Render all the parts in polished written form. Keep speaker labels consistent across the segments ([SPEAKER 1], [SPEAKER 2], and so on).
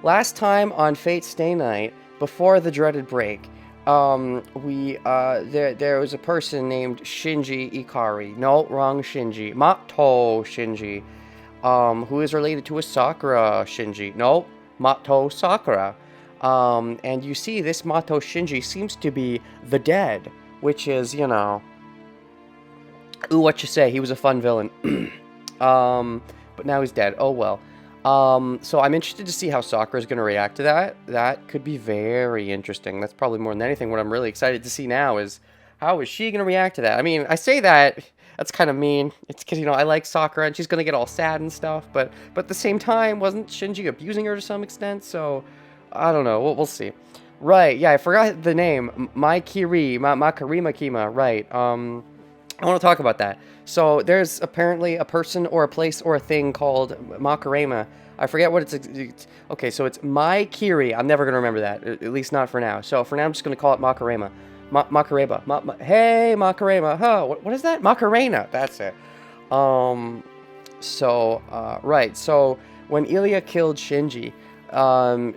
[SPEAKER 1] last time on Fate Stay Night, before the dreaded break, there was a person named Shinji Ikari. No, wrong Shinji. Mato Shinji. Who is related to a Sakura Shinji. No, Mato Sakura. And you see this Mato Shinji seems to be the dead, which is, ooh, what you say, he was a fun villain. But now he's dead. Oh well. So I'm interested to see how Sakura's going to react to that. That could be very interesting. That's probably more than anything what I'm really excited to see now is how is she going to react to that? I mean, I say that's kind of mean. It's because, I like Sakura and she's going to get all sad and stuff. But at the same time, wasn't Shinji abusing her to some extent? So I don't know. We'll see. Right. Yeah, I forgot the name. Makarima Kima. Right. I want to talk about that. So there's apparently a person or a place or a thing called Makarema. I forget what it's. Okay, so it's My Kiri. I'm never going to remember that, at least not for now. So for now, I'm just going to call it Makarema. Makareba. Hey, Makarema. Huh, what is that? Macarena. That's it. Right. So when Ilya killed Shinji,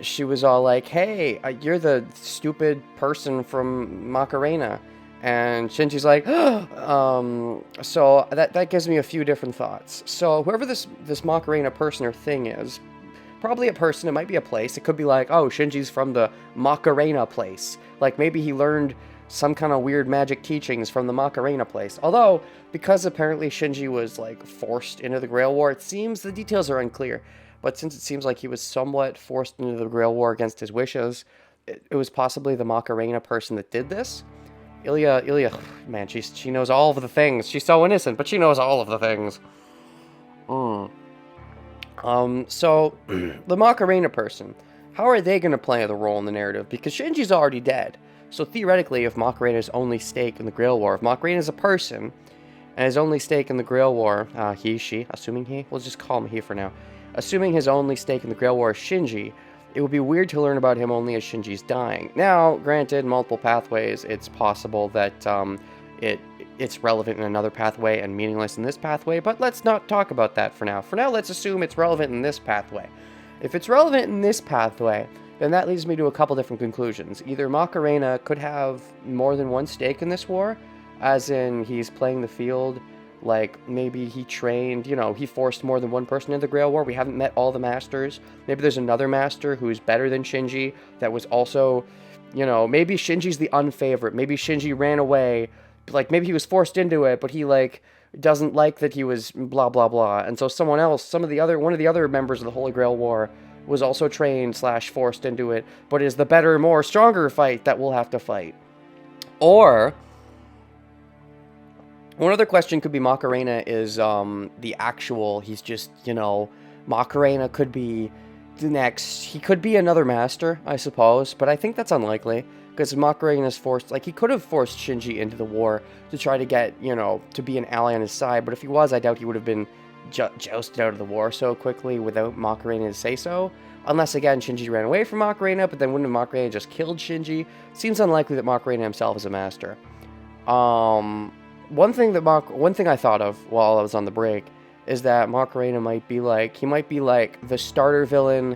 [SPEAKER 1] she was all like, hey, you're the stupid person from Macarena. And Shinji's like, so that gives me a few different thoughts. So whoever this Macarena person or thing is, probably a person, it might be a place. It could be like, oh, Shinji's from the Macarena place. Like maybe he learned some kind of weird magic teachings from the Macarena place. Although, because apparently Shinji was like forced into the Grail War, it seems the details are unclear. But since it seems like he was somewhat forced into the Grail War against his wishes, it was possibly the Macarena person that did this. Ilya, man, she knows all of the things. She's so innocent, but she knows all of the things. So, the Macarena person, how are they going to play the role in the narrative? Because Shinji's already dead. So theoretically, if Macarena's only stake in the Grail War, if Macarena's a person, and his only stake in the Grail War, she, assuming he, we'll just call him he for now. Assuming his only stake in the Grail War is Shinji, it would be weird to learn about him only as Shinji's dying. Now, granted, multiple pathways, it's possible that it's relevant in another pathway and meaningless in this pathway, but let's not talk about that for now. For now, let's assume it's relevant in this pathway. If it's relevant in this pathway, then that leads me to a couple different conclusions. Either Macarena could have more than one stake in this war, as in he's playing the field, like maybe he trained, he forced more than one person into the Grail War. We haven't met all the masters. Maybe there's another master who's better than Shinji that was also, maybe Shinji's the unfavorite. Maybe Shinji ran away, like maybe he was forced into it, but he doesn't like that he was blah blah blah. And so one of the other members of the Holy Grail War was also trained / forced into it, but is the better, more stronger fight that we'll have to fight. Or one other question could be Macarena is the actual, he's just, Macarena could be the next, he could be another master, I suppose, but I think that's unlikely, because Macarena's forced, he could have forced Shinji into the war to try to get, to be an ally on his side, but if he was, I doubt he would have been jousted out of the war so quickly without Macarena to say so, unless, again, Shinji ran away from Macarena, but then wouldn't have Macarena just killed Shinji? Seems unlikely that Macarena himself is a master. One thing I thought of while I was on the break is that Macarena might be like the starter villain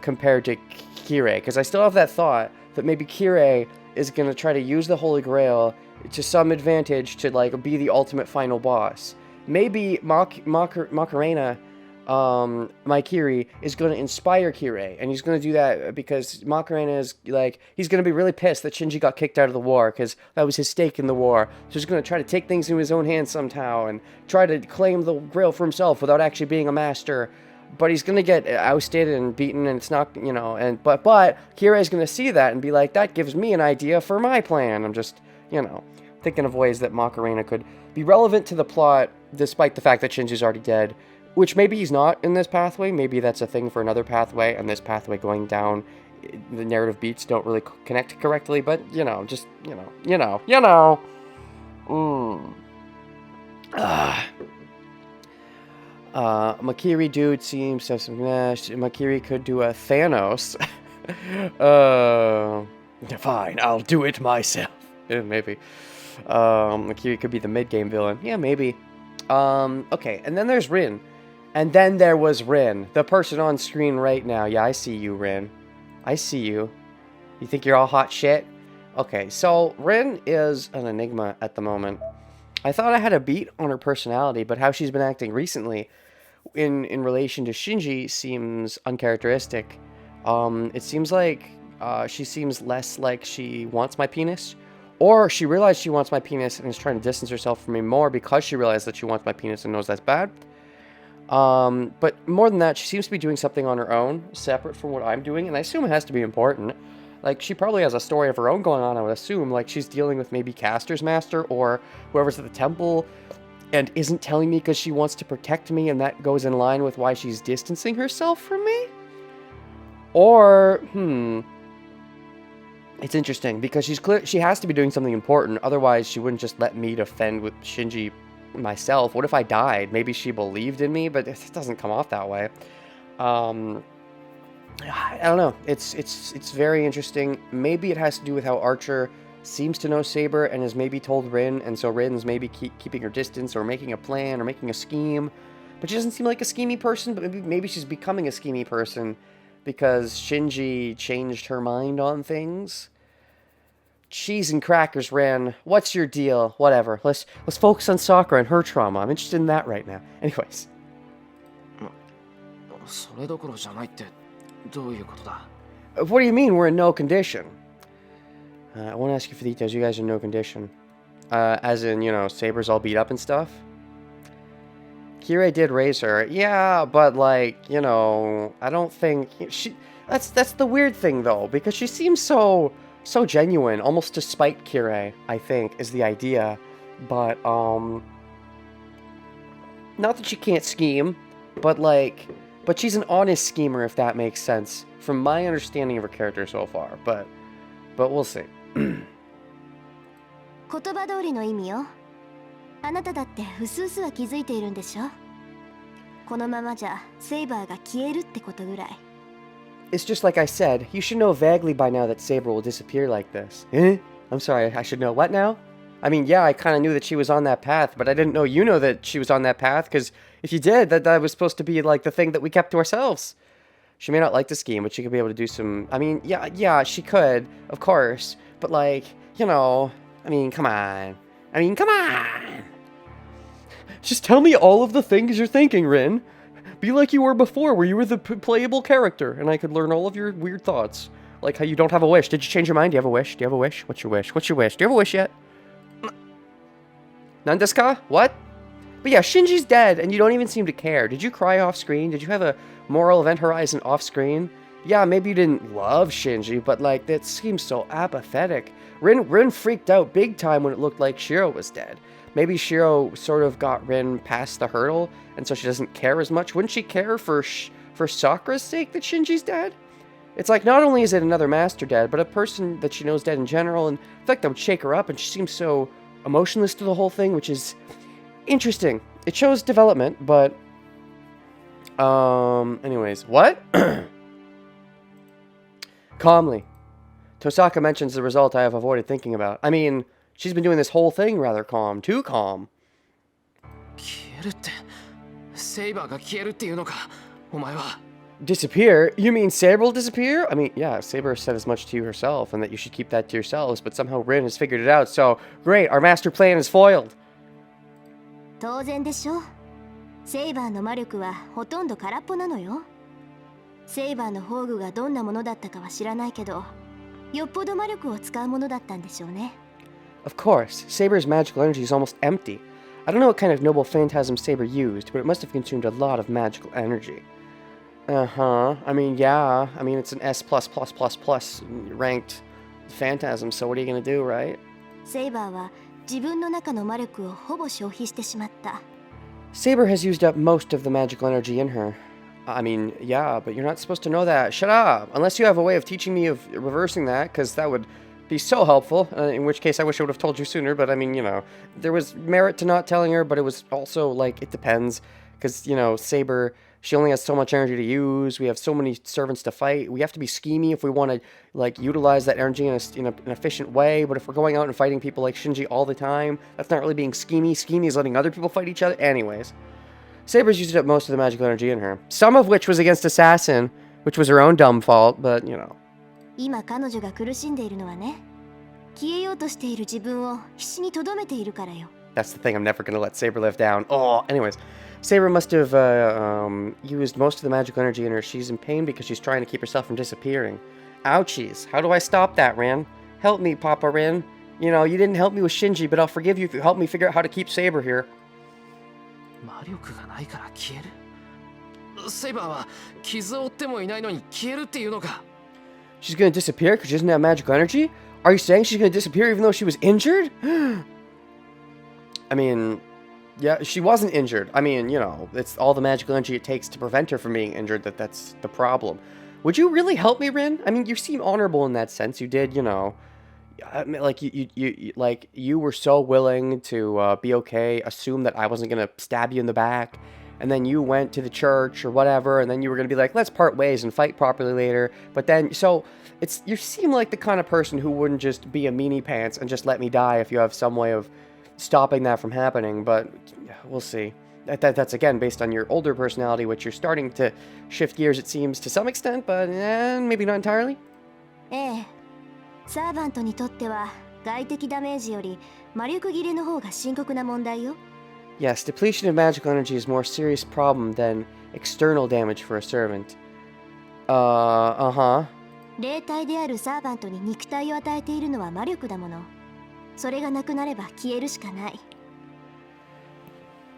[SPEAKER 1] compared to Kirei, because I still have that thought that maybe Kirei is going to try to use the Holy Grail to some advantage to be the ultimate final boss. Maybe Macarena, Maikiri, is going to inspire Kirei, and he's going to do that because Macarena is he's going to be really pissed that Shinji got kicked out of the war because that was his stake in the war. So he's going to try to take things into his own hands somehow and try to claim the Grail for himself without actually being a master. But he's going to get ousted and beaten, and it's not, but Kirei's going to see that and be like, that gives me an idea for my plan. I'm just, thinking of ways that Macarena could be relevant to the plot, despite the fact that Shinji's already dead, which maybe he's not in this pathway. Maybe that's a thing for another pathway, and this pathway going down, the narrative beats don't really connect correctly, but, Makiri dude seems to have some Makiri could do a Thanos. Fine, I'll do it myself. Maybe. Makiri could be the mid-game villain. Yeah, maybe. Okay, and then there's Rin. And then there was Rin, the person on screen right now. Yeah, I see you, Rin. I see you. You think you're all hot shit? Okay, so Rin is an enigma at the moment. I thought I had a beat on her personality, but how she's been acting recently in relation to Shinji seems uncharacteristic. It seems like she seems less like she wants my penis, or she realized she wants my penis and is trying to distance herself from me more because she realized that she wants my penis and knows that's bad. But more than that, she seems to be doing something on her own, separate from what I'm doing, and I assume it has to be important. Like, she probably has a story of her own going on, I would assume. Like, she's dealing with maybe Caster's master or whoever's at the temple and isn't telling me because she wants to protect me, and that goes in line with why she's distancing herself from me? Or, it's interesting, because she has to be doing something important, otherwise she wouldn't just let me defend with Shinji myself. What if I died? Maybe she believed in me, but it doesn't come off that way. I don't know. It's very interesting. Maybe it has to do with how Archer seems to know Saber and has maybe told Rin, and so Rin's maybe keeping her distance or making a plan or making a scheme. But she doesn't seem like a schemy person, but maybe she's becoming a schemy person because Shinji changed her mind on things. Cheese and crackers, Rin. What's your deal? Whatever. Let's focus on Sakura and her trauma. I'm interested in that right now. Anyways.
[SPEAKER 2] それどころじゃないってどういうことだ?
[SPEAKER 1] What do you mean we're in no condition? I won't ask you for details. You guys are in no condition. As in, you know, Saber's all beat up and stuff. Kirei did raise her. Yeah, but like, you know, I don't think she. That's the weird thing though, because she seems so genuine, almost to spite Kirei, I think, is the idea. But not that she can't scheme, but she's an honest schemer, if that makes sense, from my understanding of her character so far. But we'll see.
[SPEAKER 3] 言葉通りの意味よ。あなただってうすうすは気づいているんでしょ。このままじゃセイバーが消えるってことぐらい。
[SPEAKER 1] It's just like I said, you should know vaguely by now that Saber will disappear like this. Eh? I'm sorry, I should know what now? I mean, yeah, I kind of knew that she was on that path, but I didn't know you know that she was on that path, because if you did, that was supposed to be like the thing that we kept to ourselves. She may not like the scheme, but she could be able to do some... I mean, yeah, she could, of course, but like, you know, I mean, come on. Just tell me all of the things you're thinking, Rin. Be like you were before, where you were the playable character, and I could learn all of your weird thoughts. Like how you don't have a wish. Did you change your mind? Do you have a wish? Do you have a wish? What's your wish? What's your wish? Do you have a wish yet? Nandesuka? What? But yeah, Shinji's dead, and you don't even seem to care. Did you cry off-screen? Did you have a moral event horizon off-screen? Yeah, maybe you didn't love Shinji, but like, that seems so apathetic. Rin freaked out big time when it looked like Shiro was dead. Maybe Shiro sort of got Rin past the hurdle, and so she doesn't care as much. Wouldn't she care for Sakura's sake that Shinji's dead? It's like, not only is it another master dead, but a person that she knows dead in general, and I think that would shake her up, and she seems so emotionless to the whole thing, which is interesting. It shows development, but... anyways, what? Calmly. Tosaka mentions the result I have avoided thinking about. I mean, she's been doing this whole thing rather calm. Too calm.
[SPEAKER 2] 消えるって、セイバーが消えるっていうのか、お前は。
[SPEAKER 1] Disappear? You mean Saber will disappear? I mean, yeah, Saber said as much to you herself, and that you should keep that to yourselves, but somehow Rin has figured it out, so great, our master plan is foiled.
[SPEAKER 3] 当然でしょ。セイバーの魔力はほとんど空っぽなのよ。セイバーの宝具がどんなものだったかは知らないけど、よっぽど魔力を使うものだったんでしょうね。
[SPEAKER 1] Of course, Saber's magical energy is almost empty. I don't know what kind of noble phantasm Saber used, but it must have consumed a lot of magical energy. Uh-huh. I mean, yeah. I mean, it's an S+++ ranked phantasm, so what are you gonna do, right?
[SPEAKER 3] セイバーは自分の中の魔力をほぼ消費してしまった。
[SPEAKER 1] Saber has used up most of the magical energy in her. I mean, yeah, but you're not supposed to know that. Shut up! Unless you have a way of teaching me of reversing that, because that would be so helpful, in which case I wish I would have told you sooner, but I mean, you know, there was merit to not telling her, but it was also, like, it depends, because, you know, Saber, she only has so much energy to use, we have so many servants to fight, we have to be schemy if we want to, like, utilize that energy in an efficient way, but if we're going out and fighting people like Shinji all the time, that's not really being schemy. Schemy is letting other people fight each other. Anyways, Saber's used up most of the magical energy in her. Some of which was against Assassin, which was her own dumb fault, but, you know.
[SPEAKER 3] 今彼女が苦しんでいるのはね、消えようとしている自分を必死に留めているからよ。
[SPEAKER 1] That's the thing, I'm never gonna let Saber live down. Oh, anyways. Saber must have used most of the magical energy in her. She's in pain because she's trying to keep herself from disappearing. Ouchies. How do I stop that, Rin? Help me, Papa Rin. You know, you didn't help me with Shinji, but I'll forgive you if you help me figure out how to keep Saber here.
[SPEAKER 2] 魔力がないから消える？セイバーは傷を負ってもいないのに消えるっていうのか？
[SPEAKER 1] She's gonna disappear because she doesn't have magical energy? Are you saying she's gonna disappear even though she was injured? I mean, yeah, she wasn't injured. I mean, you know, it's all the magical energy it takes to prevent her from being injured that's the problem. Would you really help me, Rin? I mean, you seem honorable in that sense. You did, you know, I mean, like you were so willing to be okay, assume that I wasn't gonna stab you in the back, and then you went to the church or whatever, and then you were gonna be like, let's part ways and fight properly later. But then, so you seem like the kind of person who wouldn't just be a meanie pants and just let me die if you have some way of stopping that from happening. But we'll see. That's again based on your older personality, which you're starting to shift gears, it seems, to some extent, but maybe not entirely.
[SPEAKER 3] ええ、サーバントにとっては外的ダメージより魔力切れの方が深刻な問題よ。
[SPEAKER 1] Yes, depletion of magical energy is a more serious problem than external damage for a servant. Uh-huh.
[SPEAKER 3] 霊体であるサーバントに肉体を与えているのは魔力だもの。それがなくなれば消えるしかない。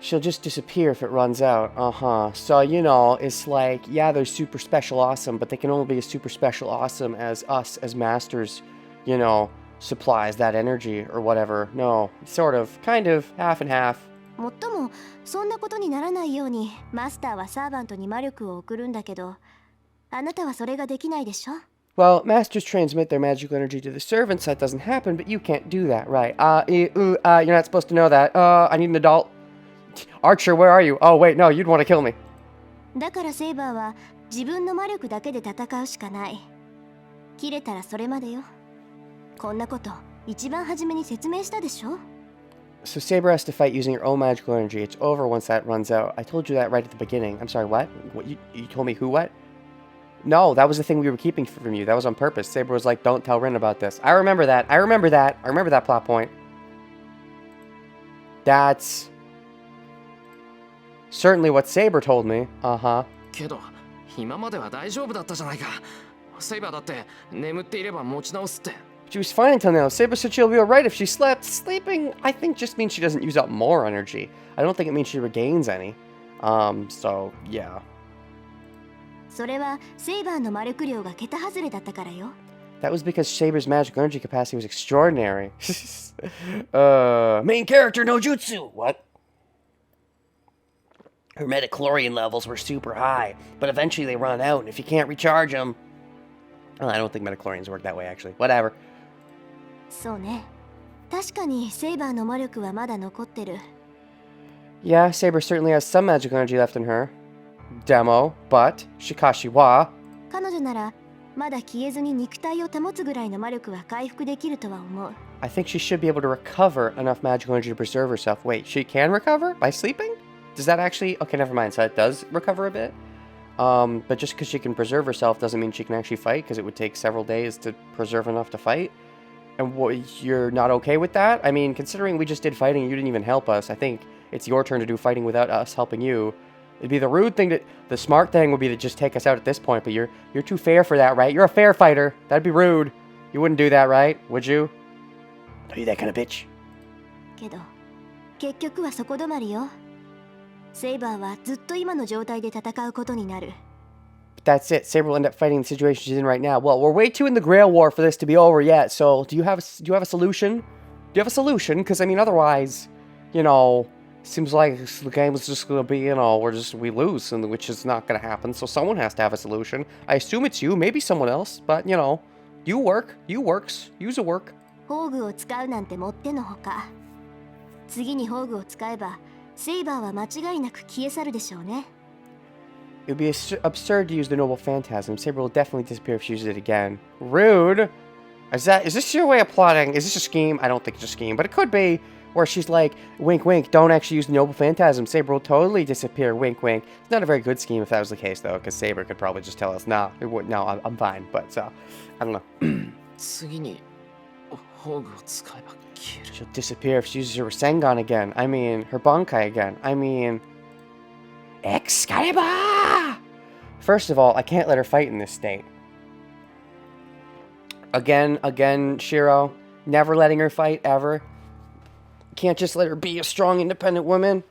[SPEAKER 1] She'll just disappear if it runs out. Uh-huh. So, you know, it's like, yeah, they're super special awesome, but they can only be as super special awesome as us, as masters, you know, supplies that energy or whatever. No, sort of, kind of, half and half.
[SPEAKER 3] もっともそんなことにならないようにマスターはサーバントに魔力を送るんだけど、あなたはそれができないでしょ？
[SPEAKER 1] Well, masters transmit their magical energy to the servants. That doesn't happen, but you can't do that, right? You're not supposed to know that. I need an adult. Archer, where are you? Oh, wait, no, you'd want to kill me.
[SPEAKER 3] だからセイバーは自分の魔力だけで戦うしかない。切れたらそれまでよ。こんなこと一番初めに説明したでしょ？
[SPEAKER 1] So Saber has to fight using her own magical energy. It's over once that runs out. I told you that right at the beginning. I'm sorry, what? What you told me who, what? No, that was the thing we were keeping from you. That was on purpose. Saber was like, don't tell Rin about this. I remember that. I remember that plot point. That's certainly what Saber told me. Uh-huh.
[SPEAKER 2] けど今までは大丈夫だったじゃないか。セイバーだって眠っていれば持ち直すって。
[SPEAKER 1] She was fine until now. Saber said she'll be alright if she slept. Sleeping, I think, just means she doesn't use up more energy. I don't think it means she regains any. So, yeah.
[SPEAKER 3] それはセイバーの魔力量が桁外れだったからよ。
[SPEAKER 1] That was because Saber's magical energy capacity was extraordinary. Main character no jutsu. What? Her metachlorian levels were super high, but eventually they run out, and if you can't recharge them... Well, I don't think metachlorians work that way, actually. Whatever.
[SPEAKER 3] そうね。確かにセイバーの魔力はまだ残ってる。
[SPEAKER 1] Yeah, Saber certainly has some magical energy left in her. Demo, but Shikashi wa...
[SPEAKER 3] 彼女ならまだ消えずに肉体を保つぐらいの魔力は回復できるとは思う。
[SPEAKER 1] I think she should be able to recover enough magical energy to preserve herself. Wait, she can recover? By sleeping? Does that actually... Okay, never mind. So it does recover a bit? But just because she can preserve herself doesn't mean she can actually fight, because it would take several days to preserve enough to fight. And you're not okay with that? I mean, considering we just did fighting and you didn't even help us, I think it's your turn to do fighting without us helping you. It'd be the rude thing the smart thing would be to just take us out at this point, but you're too fair for that, right? You're a fair fighter. That'd be rude. You wouldn't do that, right? Would you? Are you that kind of bitch?
[SPEAKER 3] けど結局はそこ止まりよ。セイバーはずっと今の状態で戦うことになる。
[SPEAKER 1] But that's it. Saber will end up fighting the situation she's in right now. Well, we're way too in the Grail War for this to be over yet. So, do you have a solution? Do you have a solution? Because I mean, otherwise, you know, seems like the game is just gonna be, you know, we lose, and which is not gonna happen. So someone has to have a solution. I assume it's you, maybe someone else, but you know, you works, use a work.
[SPEAKER 3] 宝具を使うなんてもってのほか。次に宝具を使えばセイバーは間違いなく消え去るでしょうね。
[SPEAKER 1] It would be absurd to use the Noble Phantasm. Saber will definitely disappear if she uses it again. Rude! Is this your way of plotting? Is this a scheme? I don't think it's a scheme, but it could be. Or she's like, wink, wink, don't actually use the Noble Phantasm. Saber will totally disappear, wink, wink. It's not a very good scheme if that was the case, though, because Saber could probably just tell us, no, I'm fine. But, so, I don't know.
[SPEAKER 2] 次に宝具を使えば消える。
[SPEAKER 1] She'll disappear if she uses her Rasengan again. I mean, her Bankai again. I mean... Excalibur! First of all, I can't let her fight in this state. Again, Shiro. Never letting her fight, ever. Can't just let her be a strong, independent woman.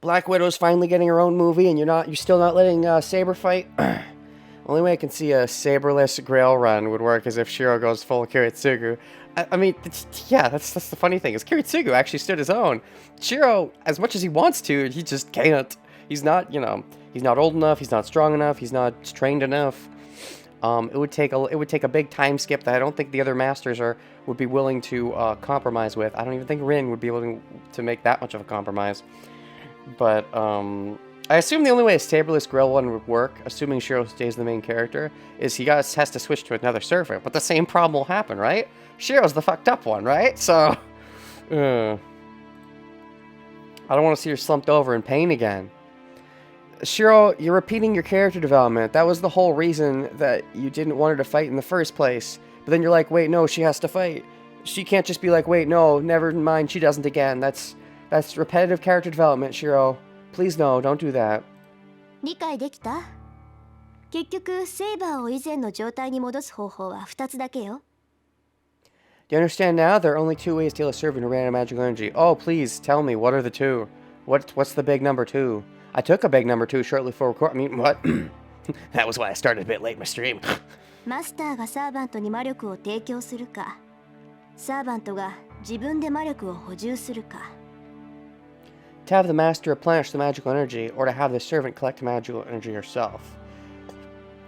[SPEAKER 1] Black Widow's finally getting her own movie, and you're still not letting Saber fight? Only way I can see a Saberless Grail run would work is if Shiro goes full Kiritsugu. I mean, that's the funny thing, is Kiritsugu actually stood his own. Shiro, as much as he wants to, he just can't. He's not, he's not old enough, he's not strong enough, he's not trained enough. It would take a big time skip that I don't think the other masters would be willing to compromise with. I don't even think Rin would be willing to make that much of a compromise. But I assume the only way a Saberless Grail one would work, assuming Shiro stays the main character, is he has to switch to another servant. But the same problem will happen, right? Shiro's the fucked up one, right? So, I don't want to see her slumped over in pain again. Shiro, you're repeating your character development. That was the whole reason that you didn't want her to fight in the first place. But then you're like, wait, no, she has to fight. She can't just be like, wait, no, never mind, she doesn't again. That's repetitive character development, Shiro. Please no, don't do that.
[SPEAKER 3] 理解できた？結局セイバーを以前の状態に戻す方法は2つだけよ。
[SPEAKER 1] Do you understand now? There are only 2 ways to heal a servant who ran out of magical energy. Oh, please, tell me, what are the 2? What's the big number 2? I took a big number 2 shortly before record. I mean, what? That was why I started a bit late in my stream.
[SPEAKER 3] マスターがサーバントに魔力を提供するか、サーバントが自分で魔力を補充するか。
[SPEAKER 1] To have the master replenish the magical energy, or to have the servant collect magical energy herself.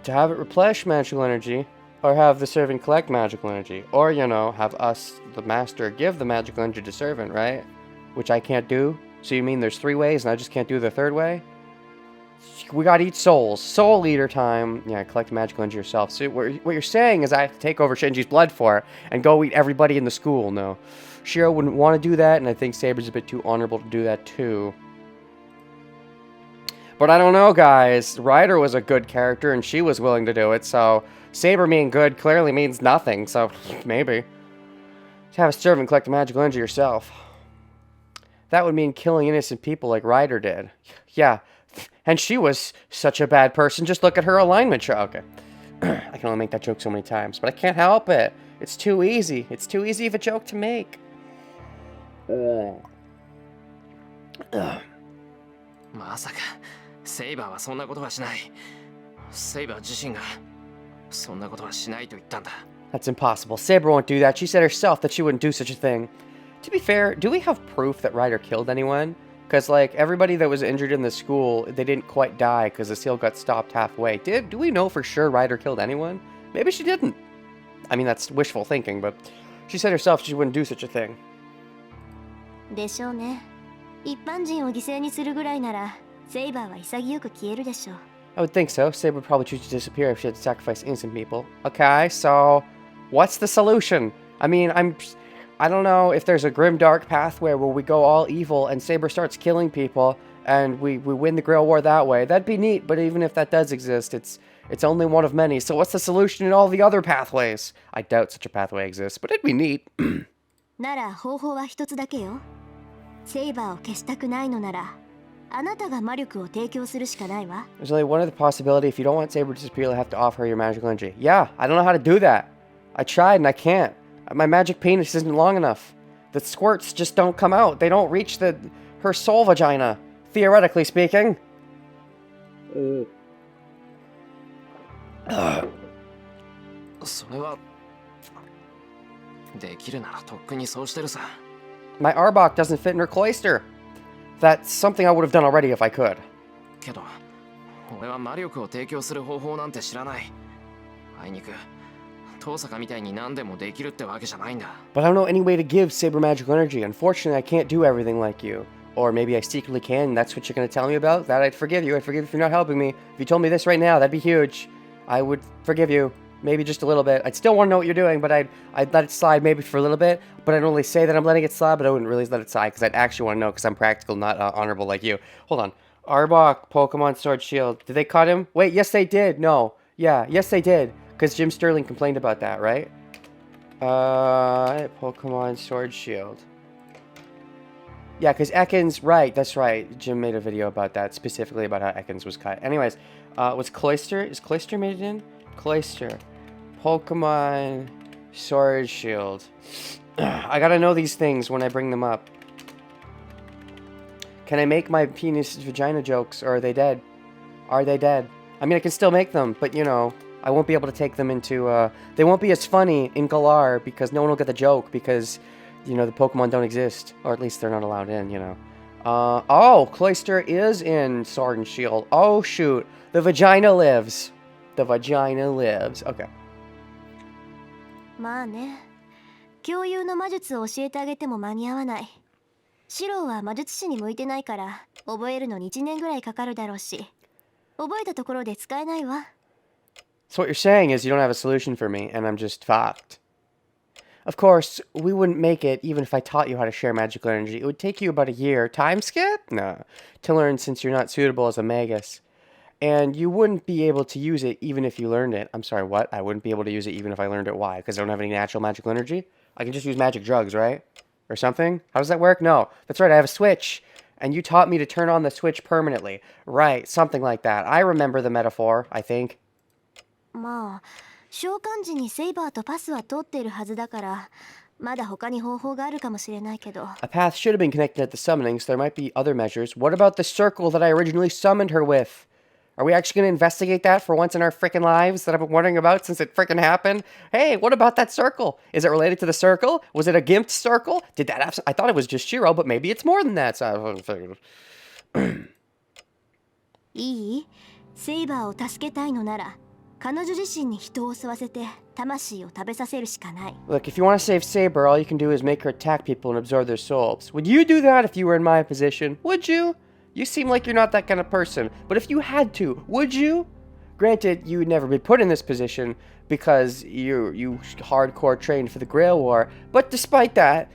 [SPEAKER 1] To have it replenish magical energy, or have the servant collect magical energy. Or, have us, the master, give the magical energy to servant, right? Which I can't do. So you mean there's 3 ways and I just can't do the 3rd way? We gotta eat souls. Soul eater time. Yeah, collect magical energy yourself. So what you're saying is I have to take over Shinji's blood for it and go eat everybody in the school. No. Shiro wouldn't want to do that, and I think Saber's a bit too honorable to do that too. But I don't know, guys. Ryder was a good character and she was willing to do it, so Saber being good clearly means nothing, so maybe. To have a servant collect the magical energy yourself. That would mean killing innocent people like Ryder did. Yeah, and she was such a bad person. Just look at her alignment chart. Okay. I can only make that joke so many times, but I can't help it. It's too easy. It's too easy of a joke to make. Oh.
[SPEAKER 2] まさかセイバーはそんなことはしない。セイバー自身がそんなことはしないと言ったんだ。
[SPEAKER 1] That's impossible. Saber won't do that. She said herself that she wouldn't do such a thing. To be fair, do we have proof that Ryder killed anyone? Because, everybody that was injured in the school, they didn't quite die because the seal got stopped halfway. Do we know for sure Ryder killed anyone? Maybe she didn't. I mean, that's wishful thinking, but she said herself she wouldn't do such a thing.
[SPEAKER 3] でしょうね。一般人を犠牲にするぐらいなら、セイバーは潔く消えるでしょう。
[SPEAKER 1] I would think so. Saber would probably choose to disappear if she had to sacrifice innocent people. Okay, so what's the solution? I mean, I don't know if there's a grimdark pathway where we go all evil and Saber starts killing people and we win the Grail War that way. That'd be neat, but even if that does exist, it's only one of many. So what's the solution in all the other pathways? I doubt such a pathway exists, but it'd be neat.
[SPEAKER 3] なら方法は一つだけよ。セイバーを消したくないのなら、あなたが魔力を提供するしかないわ。
[SPEAKER 1] There's only one other possibility. If you don't want Saber to disappear, you'll have to offer her your magical energy. Yeah, I don't know how to do that. I tried and I can't. My magic penis isn't long enough. The squirts just don't come out. They don't reach her soul vagina, theoretically speaking.
[SPEAKER 2] それはできるならとっくにそうしてるさ。
[SPEAKER 1] My Arbok doesn't fit in her cloister. That's something I would have done already if I could.
[SPEAKER 2] けど俺は魔力を提供する方法なんて知らない。あいにく遠坂みたいに何でもできるってわけじゃないんだ。
[SPEAKER 1] But I don't know any way to give Saber magical energy. Unfortunately, I can't do everything like you. Or maybe I secretly can, and that's what you're going to tell me about? That I'd forgive you. I'd forgive you if you're not helping me. If you told me this right now, that'd be huge. I would forgive you. Maybe just a little bit. I'd still want to know what you're doing, but I'd let it slide maybe for a little bit. But I'd only say that I'm letting it slide, but I wouldn't really let it slide because I'd actually want to know because I'm practical, not honorable like you. Hold on. Arbok, Pokemon Sword Shield. Did they cut him? Wait, yes they did. No. Yeah, yes they did. Because Jim Sterling complained about that, right? Pokemon Sword Shield. Yeah, because Ekans, right, that's right. Jim made a video about that, specifically about how Ekans was cut. Anyways, was Cloyster? Is Cloyster made it in? Cloyster. Pokemon Sword Shield. I gotta know these things when I bring them up. Can I make my penis vagina jokes, or are they dead? Are they dead? I mean, I can still make them, but you know, I won't be able to take them into, they won't be as funny in Galar because no one will get the joke because, you know, the Pokemon don't exist. Or at least they're not allowed in, you know. Oh, Cloyster is in Sword and Shield. Oh, shoot. The vagina lives. The vagina lives. Okay.
[SPEAKER 3] まあね、共有の魔術を教えてあげても間に合わない。シロは魔術師に向いてないから覚えるのに1年ぐらいかかるだろうし、覚えたところで使えないわ。
[SPEAKER 1] So what you're saying is you don't have a solution for me, and I'm just fucked. Of course, we wouldn't make it even if I taught you how to share magical energy. It would take you about a year. Time skip? No. To learn since you're not suitable as a magus. And you wouldn't be able to use it even if you learned it. I'm sorry, what? I wouldn't be able to use it even if I learned it. Why? Because I don't have any natural magical energy? I can just use magic drugs, right? Or something? How does that work? No. That's right, I have a switch. And you taught me to turn on the switch permanently. Right, something like that. I remember the metaphor, I think.
[SPEAKER 3] まあ、召喚時にセイバーとパスは通っているはずだから、まだ他に方法があるかもしれないけど。
[SPEAKER 1] A path should have been connected at the summoning, so there might be other measures. What about the circle that I originally summoned her with? Are we actually going to investigate that for once in our frickin' lives that I've been wondering about since it frickin' happened? Hey, what about that circle? Is it related to the circle? Was it a gimped circle? Did that have... I thought it was just Shiro, but maybe it's more than that. So
[SPEAKER 3] いい？セイバーを助けたいのなら、彼女自身に人を吸わせて魂を食べさせるしかない。
[SPEAKER 1] Look, if you want to save Saber, all you can do is make her attack people and absorb their souls. Would you do that if you were in my position? Would you? You seem like you're not that kind of person, but if you had to, would you? Granted, you would never be put in this position because you hardcore trained for the Grail War, but despite that,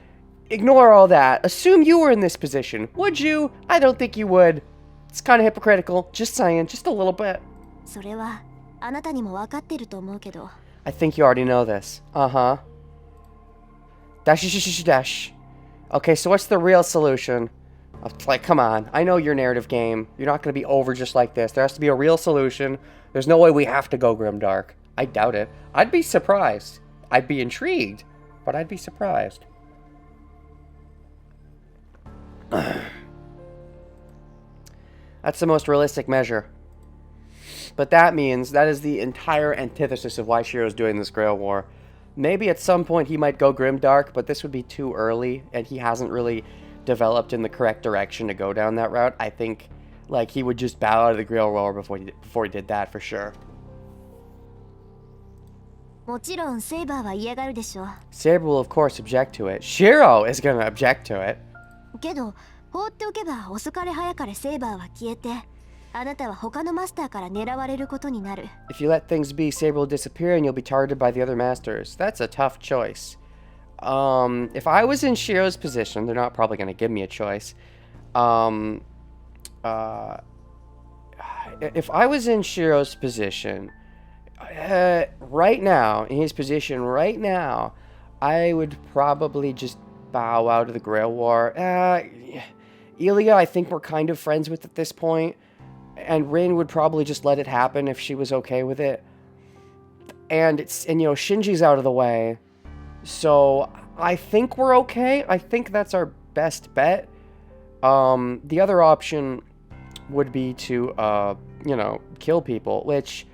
[SPEAKER 1] ignore all that. Assume you were in this position. Would you? I don't think you would. It's kind of hypocritical. Just saying, just a little bit.
[SPEAKER 3] それはあなたにも分かってると思うけど。
[SPEAKER 1] I think you already know this. Uh-huh. Dash, dash, dash. Okay, so what's the real solution? Like, come on. I know your narrative game. You're not going to be over just like this. There has to be a real solution. There's no way we have to go grimdark. I doubt it. I'd be surprised. I'd be intrigued, but I'd be surprised. That's the most realistic measure. But that means that is the entire antithesis of why Shiro's doing this Grail War. Maybe at some point he might go grimdark, but this would be too early, and he hasn't really developed in the correct direction to go down that route. I think, like, he would just bow out of the Grail War before he did that, for sure.
[SPEAKER 3] もちろんセイバーは嫌がるでしょ。
[SPEAKER 1] Saber will of course object to it. Shiro is gonna object to it.
[SPEAKER 3] けど、放っておけば遅かれ早かれセイバーは消えて、あなたは他のマスターから狙われることになる。
[SPEAKER 1] If you let things be, Saber will disappear and you'll be targeted by the other masters. That's a tough choice. If I was in Shiro's position, they're not probably gonna give me a choice. If I was in Shiro's position, right now, in his position right now, I would probably just bow out of the Grail War. Ilya, I think we're kind of friends with at this point. And Rin would probably just let it happen if she was okay with it. And you know, Shinji's out of the way. So I think we're okay. I think that's our best bet. The other option would be to, you know, kill people, which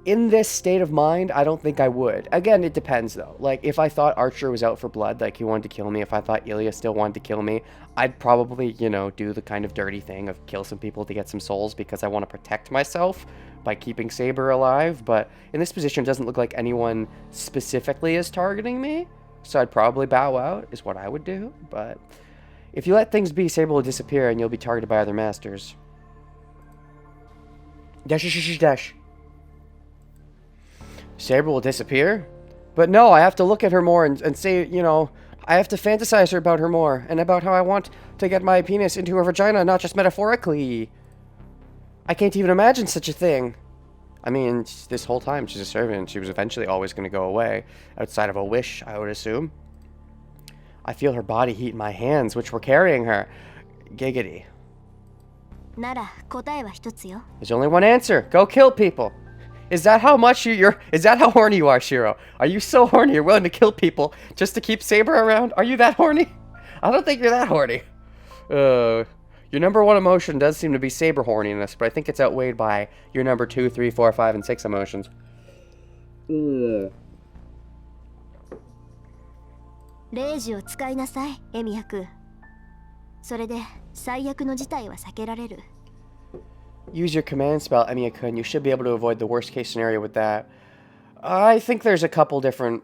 [SPEAKER 1] in this state of mind, I don't think I would. Again, it depends though. Like, if I thought Archer was out for blood, like he wanted to kill me, if I thought Ilya still wanted to kill me, I'd probably, you know, do the kind of dirty thing of kill some people to get some souls because I want to protect myself by keeping Saber alive. But in this position, it doesn't look like anyone specifically is targeting me. So I'd probably bow out, is what I would do. But if you let things be, Saber will disappear and you'll be targeted by other masters. Dash, dash, dash, dash. Saber will disappear? But no, I have to look at her more and say, I have to fantasize her about her more, and about how I want to get my penis into her vagina, not just metaphorically. I can't even imagine such a thing. I mean, this whole time she's a servant. She was eventually always going to go away, outside of a wish, I would assume. I feel her body heat in my hands, which were carrying her. Giggity.
[SPEAKER 3] なら答えは一つよ。
[SPEAKER 1] There's only one answer. Go kill people. Is that how much is that how horny you are, Shiro? Are you so horny you're willing to kill people just to keep Saber around? Are you that horny? I don't think you're that horny. Your number one emotion does seem to be Saber horniness, but I think it's outweighed by your number 2, 3, 4, 5, and 6 emotions.
[SPEAKER 3] レイジを使いなさい、エミ役。それで最悪の事態は避けられる。
[SPEAKER 1] Use your command spell, Emiya-kun. You should be able to avoid the worst case scenario with that. I think there's a couple different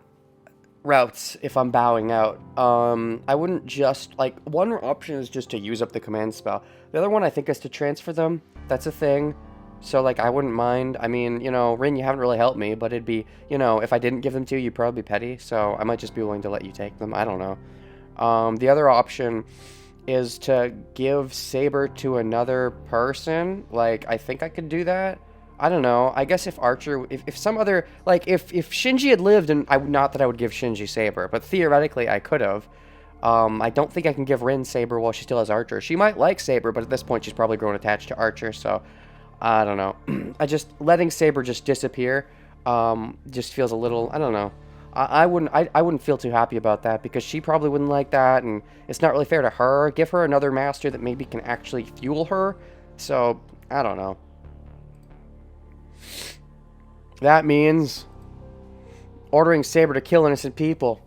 [SPEAKER 1] routes if I'm bowing out. I wouldn't just, one option is just to use up the command spell. The other one I think is to transfer them. That's a thing. So, I wouldn't mind. I mean, Rin, you haven't really helped me, but it'd be, if I didn't give them to you, you'd probably be petty. So I might just be willing to let you take them. I don't know. The other option is to give Saber to another person. I think I could do that. I don't know. I guess if Archer, if some other, if Shinji had lived, and not that I would give Shinji Saber, but theoretically I could have. I don't think I can give Rin Saber while she still has Archer. She might like Saber, but at this point she's probably grown attached to Archer, so I don't know. Letting Saber just disappear, just feels a little, I don't know. I wouldn't feel too happy about that, because she probably wouldn't like that, and it's not really fair to her. Give her another master that maybe can actually fuel her. So, I don't know. That means ordering Saber to kill innocent people.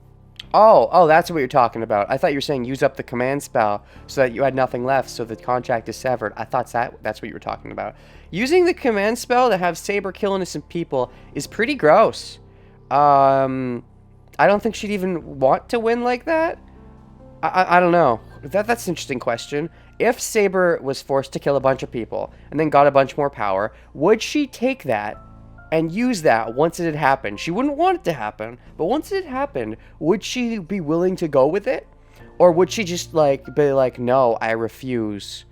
[SPEAKER 1] Oh, that's what you're talking about. I thought you were saying use up the command spell so that you had nothing left, so the contract is severed. I thought that's what you were talking about. Using the command spell to have Saber kill innocent people is pretty gross. I don't think she'd even want to win like that. I don't know. That's an interesting question. If Saber was forced to kill a bunch of people and then got a bunch more power, would she take that and use that once it had happened? She wouldn't want it to happen, but once it had happened, would she be willing to go with it? Or would she just be like, no, I refuse?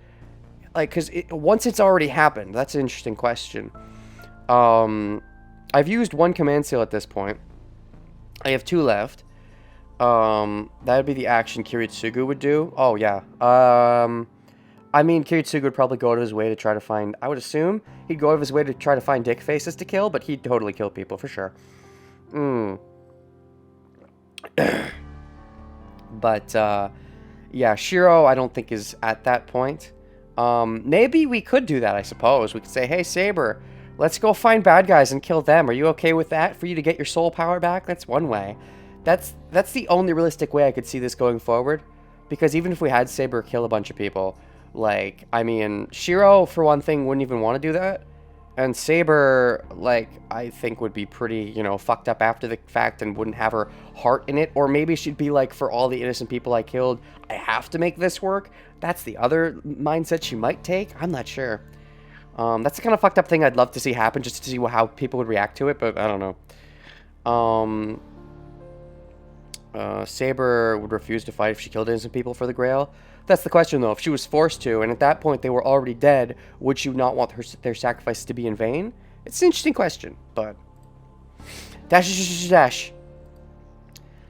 [SPEAKER 1] Because once it's already happened, that's an interesting question. I've used one command seal at this point. I have 2 left. That would be the action Kiritsugu would do. Oh, yeah. I mean, Kiritsugu would probably go out of his way to try to find... I would assume he'd go out of his way to try to find dick faces to kill, but he'd totally kill people, for sure. But, yeah, Shiro, I don't think is at that point. Maybe we could do that, I suppose. We could say, hey, Saber, let's go find bad guys and kill them. Are you okay with that? For you to get your soul power back? That's one way. That's the only realistic way I could see this going forward. Because even if we had Saber kill a bunch of people, I mean, Shiro, for one thing, wouldn't even want to do that. And Saber, I think would be pretty, fucked up after the fact and wouldn't have her heart in it. Or maybe she'd be like, for all the innocent people I killed, I have to make this work. That's the other mindset she might take. I'm not sure. That's the kind of fucked up thing I'd love to see happen, just to see how people would react to it, but I don't know. Saber would refuse to fight if she killed innocent people for the Grail. That's the question, though. If she was forced to, and at that point they were already dead, would she not want their sacrifice to be in vain? It's an interesting question, but... Dash.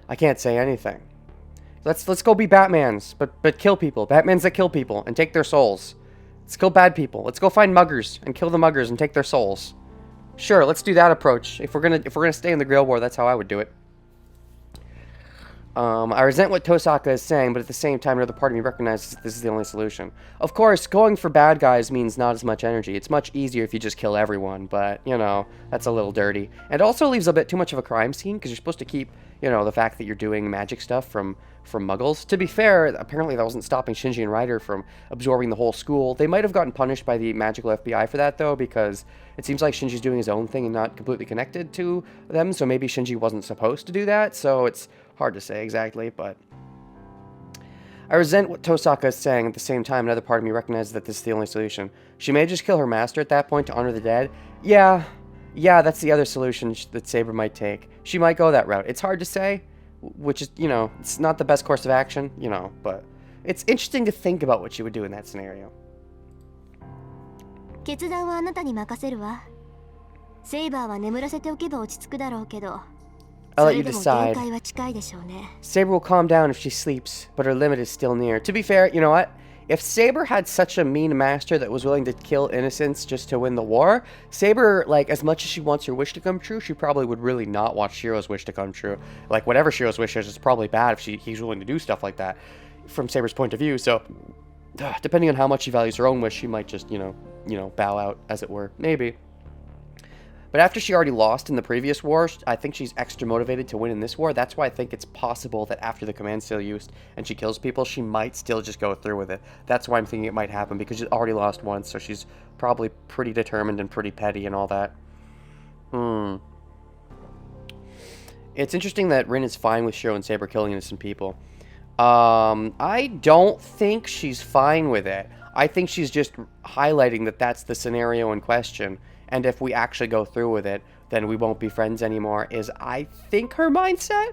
[SPEAKER 1] I can't say anything. Let's go be Batmans, but kill people. Batmans that kill people and take their souls. Let's kill bad people. Let's go find muggers and kill the muggers and take their souls. Sure, let's do that approach. If we're gonna stay in the Grail War, that's how I would do it. I resent what Tosaka is saying, but at the same time, another part of me recognizes that this is the only solution. Of course, going for bad guys means not as much energy. It's much easier if you just kill everyone, but, that's a little dirty. And it also leaves a bit too much of a crime scene, because you're supposed to keep, the fact that you're doing magic stuff from muggles. To be fair, apparently that wasn't stopping Shinji and Ryder from absorbing the whole school. They might have gotten punished by the magical FBI for that, though, because it seems like Shinji's doing his own thing and not completely connected to them, so maybe Shinji wasn't supposed to do that, so it's hard to say exactly, but... I resent what Tosaka is saying. At the same time, another part of me recognizes that this is the only solution. She may just kill her master at that point to honor the dead. Yeah, Yeah, that's the other solution that Saber might take. She might go that route. It's hard to say, which is, it's not the best course of action, but it's interesting to think about what she would do in that scenario.
[SPEAKER 3] 決断はあなたに任せるわ。セイバーは眠らせておけば落ち着くだろうけど、
[SPEAKER 1] I'll
[SPEAKER 3] そ
[SPEAKER 1] let
[SPEAKER 3] れ
[SPEAKER 1] you
[SPEAKER 3] でも
[SPEAKER 1] decide.
[SPEAKER 3] 限界は近いでしょうね。
[SPEAKER 1] Saber will calm down if she sleeps, but her limit is still near. To be fair, you know what? If Saber had such a mean master that was willing to kill innocents just to win the war, Saber, like, as much as she wants her wish to come true, she probably would really not want Shiro's wish to come true. Like, whatever Shiro's wish is, it's probably bad if he's willing to do stuff like that, from Saber's point of view. So, depending on how much she values her own wish, she might just, bow out, as it were. Maybe. But after she already lost in the previous war, I think she's extra motivated to win in this war. That's why I think it's possible that after the command seal used and she kills people, she might still just go through with it. That's why I'm thinking it might happen, because she's already lost once, so she's probably pretty determined and pretty petty and all that. It's interesting that Rin is fine with Shiro and Saber killing innocent people. I don't think she's fine with it. I think she's just highlighting that that's the scenario in question. And if we actually go through with it, then we won't be friends anymore, is, I think, her mindset?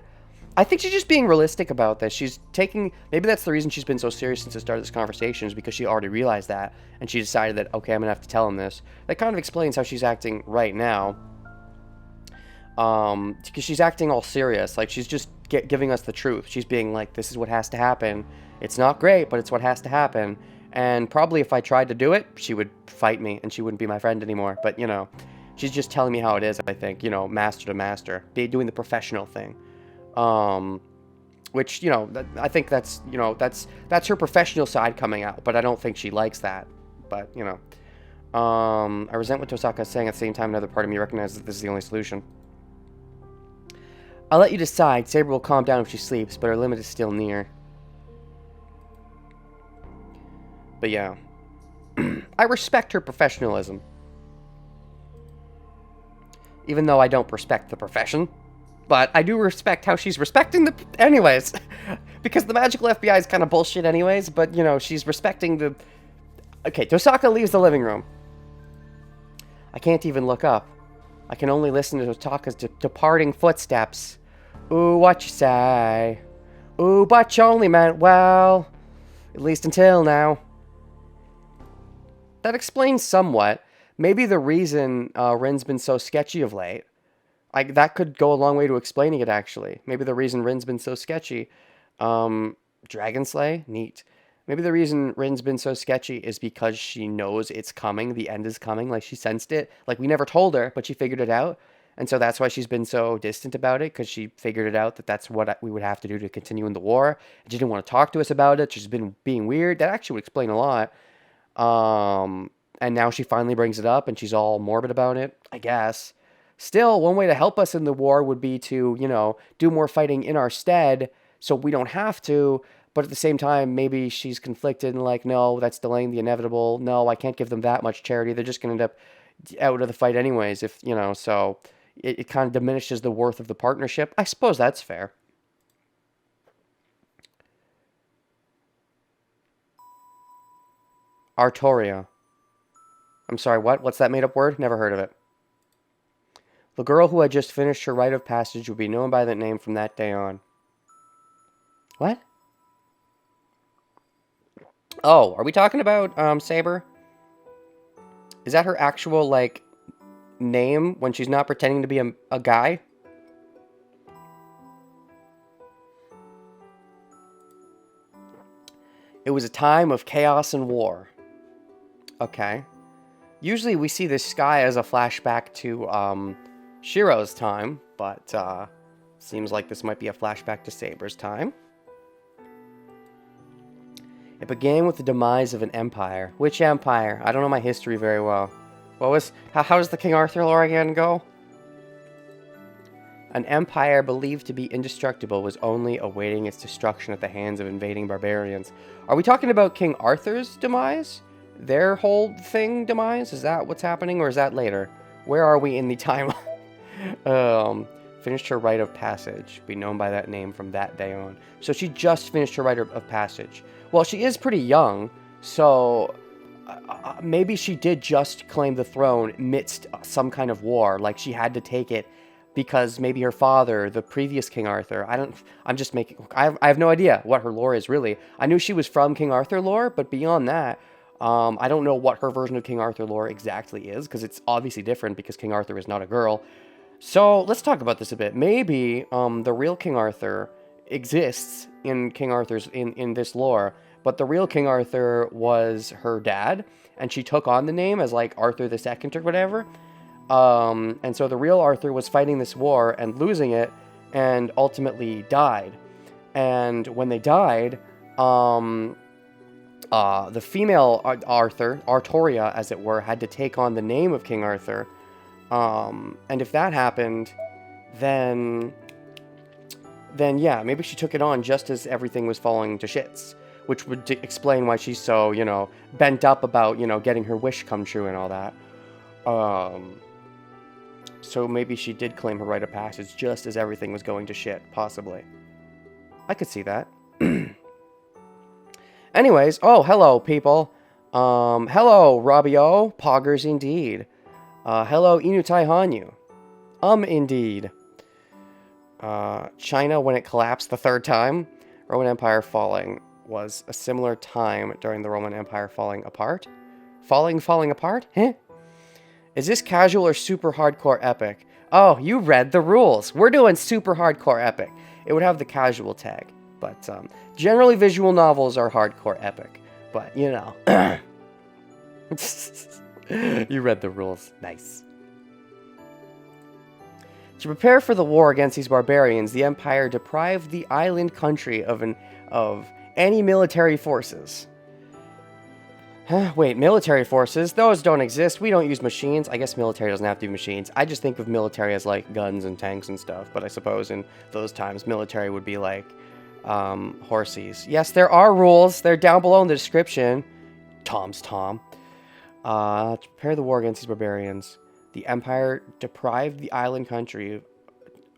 [SPEAKER 1] I think she's just being realistic about this. She's taking... Maybe that's the reason she's been so serious since the start of this conversation, is because she already realized that. And she decided that, okay, I'm going to have to tell him this. That kind of explains how she's acting right now. Because she's acting all serious. Like, she's just giving us the truth. She's being like, this is what has to happen. It's not great, but it's what has to happen. And probably if I tried to do it, she would fight me and she wouldn't be my friend anymore. But, she's just telling me how it is, I think, master to master. Doing the professional thing. Which, I think that's, that's her professional side coming out. But I don't think she likes that. But, I resent what Tosaka is saying. At the same time, another part of me recognizes that this is the only solution. I'll let you decide. Saber will calm down if she sleeps, but her limit is still near. But yeah, I respect her professionalism. Even though I don't respect the profession. But I do respect how she's respecting the... Anyways, because the magical FBI is kind of bullshit anyways, but, she's respecting the... Okay, Tosaka leaves the living room. I can't even look up. I can only listen to Tosaka's departing footsteps. Ooh, what you say? Ooh, but you only meant well. At least until now. That explains somewhat. Maybe the reason Rin's been so sketchy of late. That could go a long way to explaining it, actually. Maybe the reason Rin's been so sketchy. Dragon Slay? Neat. Maybe the reason Rin's been so sketchy is because she knows it's coming. The end is coming. Like, she sensed it. Like, we never told her, but she figured it out. And so that's why she's been so distant about it, because she figured it out that that's what we would have to do to continue in the war. And she didn't want to talk to us about it. She's been being weird. That actually would explain a lot. And now she finally brings it up and she's all morbid about it, I guess. Still, one way to help us in the war would be to, do more fighting in our stead so we don't have to. But at the same time, maybe she's conflicted and like, no, that's delaying the inevitable. No, I can't give them that much charity. They're just going to end up out of the fight anyways, if, so it kind of diminishes the worth of the partnership. I suppose that's fair. Artoria. I'm sorry, what? What's that made-up word? Never heard of it. The girl who had just finished her rite of passage would be known by that name from that day on. What? Oh, are we talking about, Saber? Is that her actual, like, name when she's not pretending to be a guy? It was a time of chaos and war. Okay. Usually we see this sky as a flashback to Shiro's time, but seems like this might be a flashback to Saber's time. It began with the demise of an empire. Which empire? I don't know my history very well. How does the King Arthur lore again go? An empire believed to be indestructible was only awaiting its destruction at the hands of invading barbarians. Are we talking about King Arthur's demise? Their whole thing demise? Is that what's happening, or is that later? Where are we in the timeline? Finished her rite of passage. Be known by that name from that day on. So she just finished her rite of passage. Well, she is pretty young, so maybe she did just claim the throne amidst some kind of war. Like, she had to take it because maybe her father, the previous King Arthur, I have no idea what her lore is, really. I knew she was from King Arthur lore, but beyond that, I don't know what her version of King Arthur lore exactly is, because it's obviously different because King Arthur is not a girl. So, let's talk about this a bit. Maybe, the real King Arthur exists in King Arthur's, in this lore, but the real King Arthur was her dad, and she took on the name as, like, Arthur the Second or whatever. And so the real Arthur was fighting this war and losing it, and ultimately died. And when they died, the female Arthur, Artoria, as it were, had to take on the name of King Arthur. And if that happened, then yeah, maybe she took it on just as everything was falling to shits, which would explain why she's so, bent up about, getting her wish come true and all that. So maybe she did claim her rite of passage just as everything was going to shit, possibly. I could see that. Anyways, oh, hello, people. Hello, Robbie-O. Poggers indeed. Hello, Inutai Hanyu. Indeed. China, when it collapsed the third time. Roman Empire falling was a similar time during the Roman Empire falling apart. Falling apart? Huh? Is this casual or super hardcore epic? Oh, you read the rules. We're doing super hardcore epic. It would have the casual tag. But generally visual novels are hardcore epic. But, you read the rules. Nice. To prepare for the war against these barbarians, the Empire deprived the island country of any military forces. Wait, military forces? Those don't exist. We don't use machines. I guess military doesn't have to be machines. I just think of military as, like, guns and tanks and stuff. But I suppose in those times, military would be, like, horses. Yes, there are rules. They're down below in the description. Tom's Tom. To prepare the war against these barbarians, the Empire deprived the island country...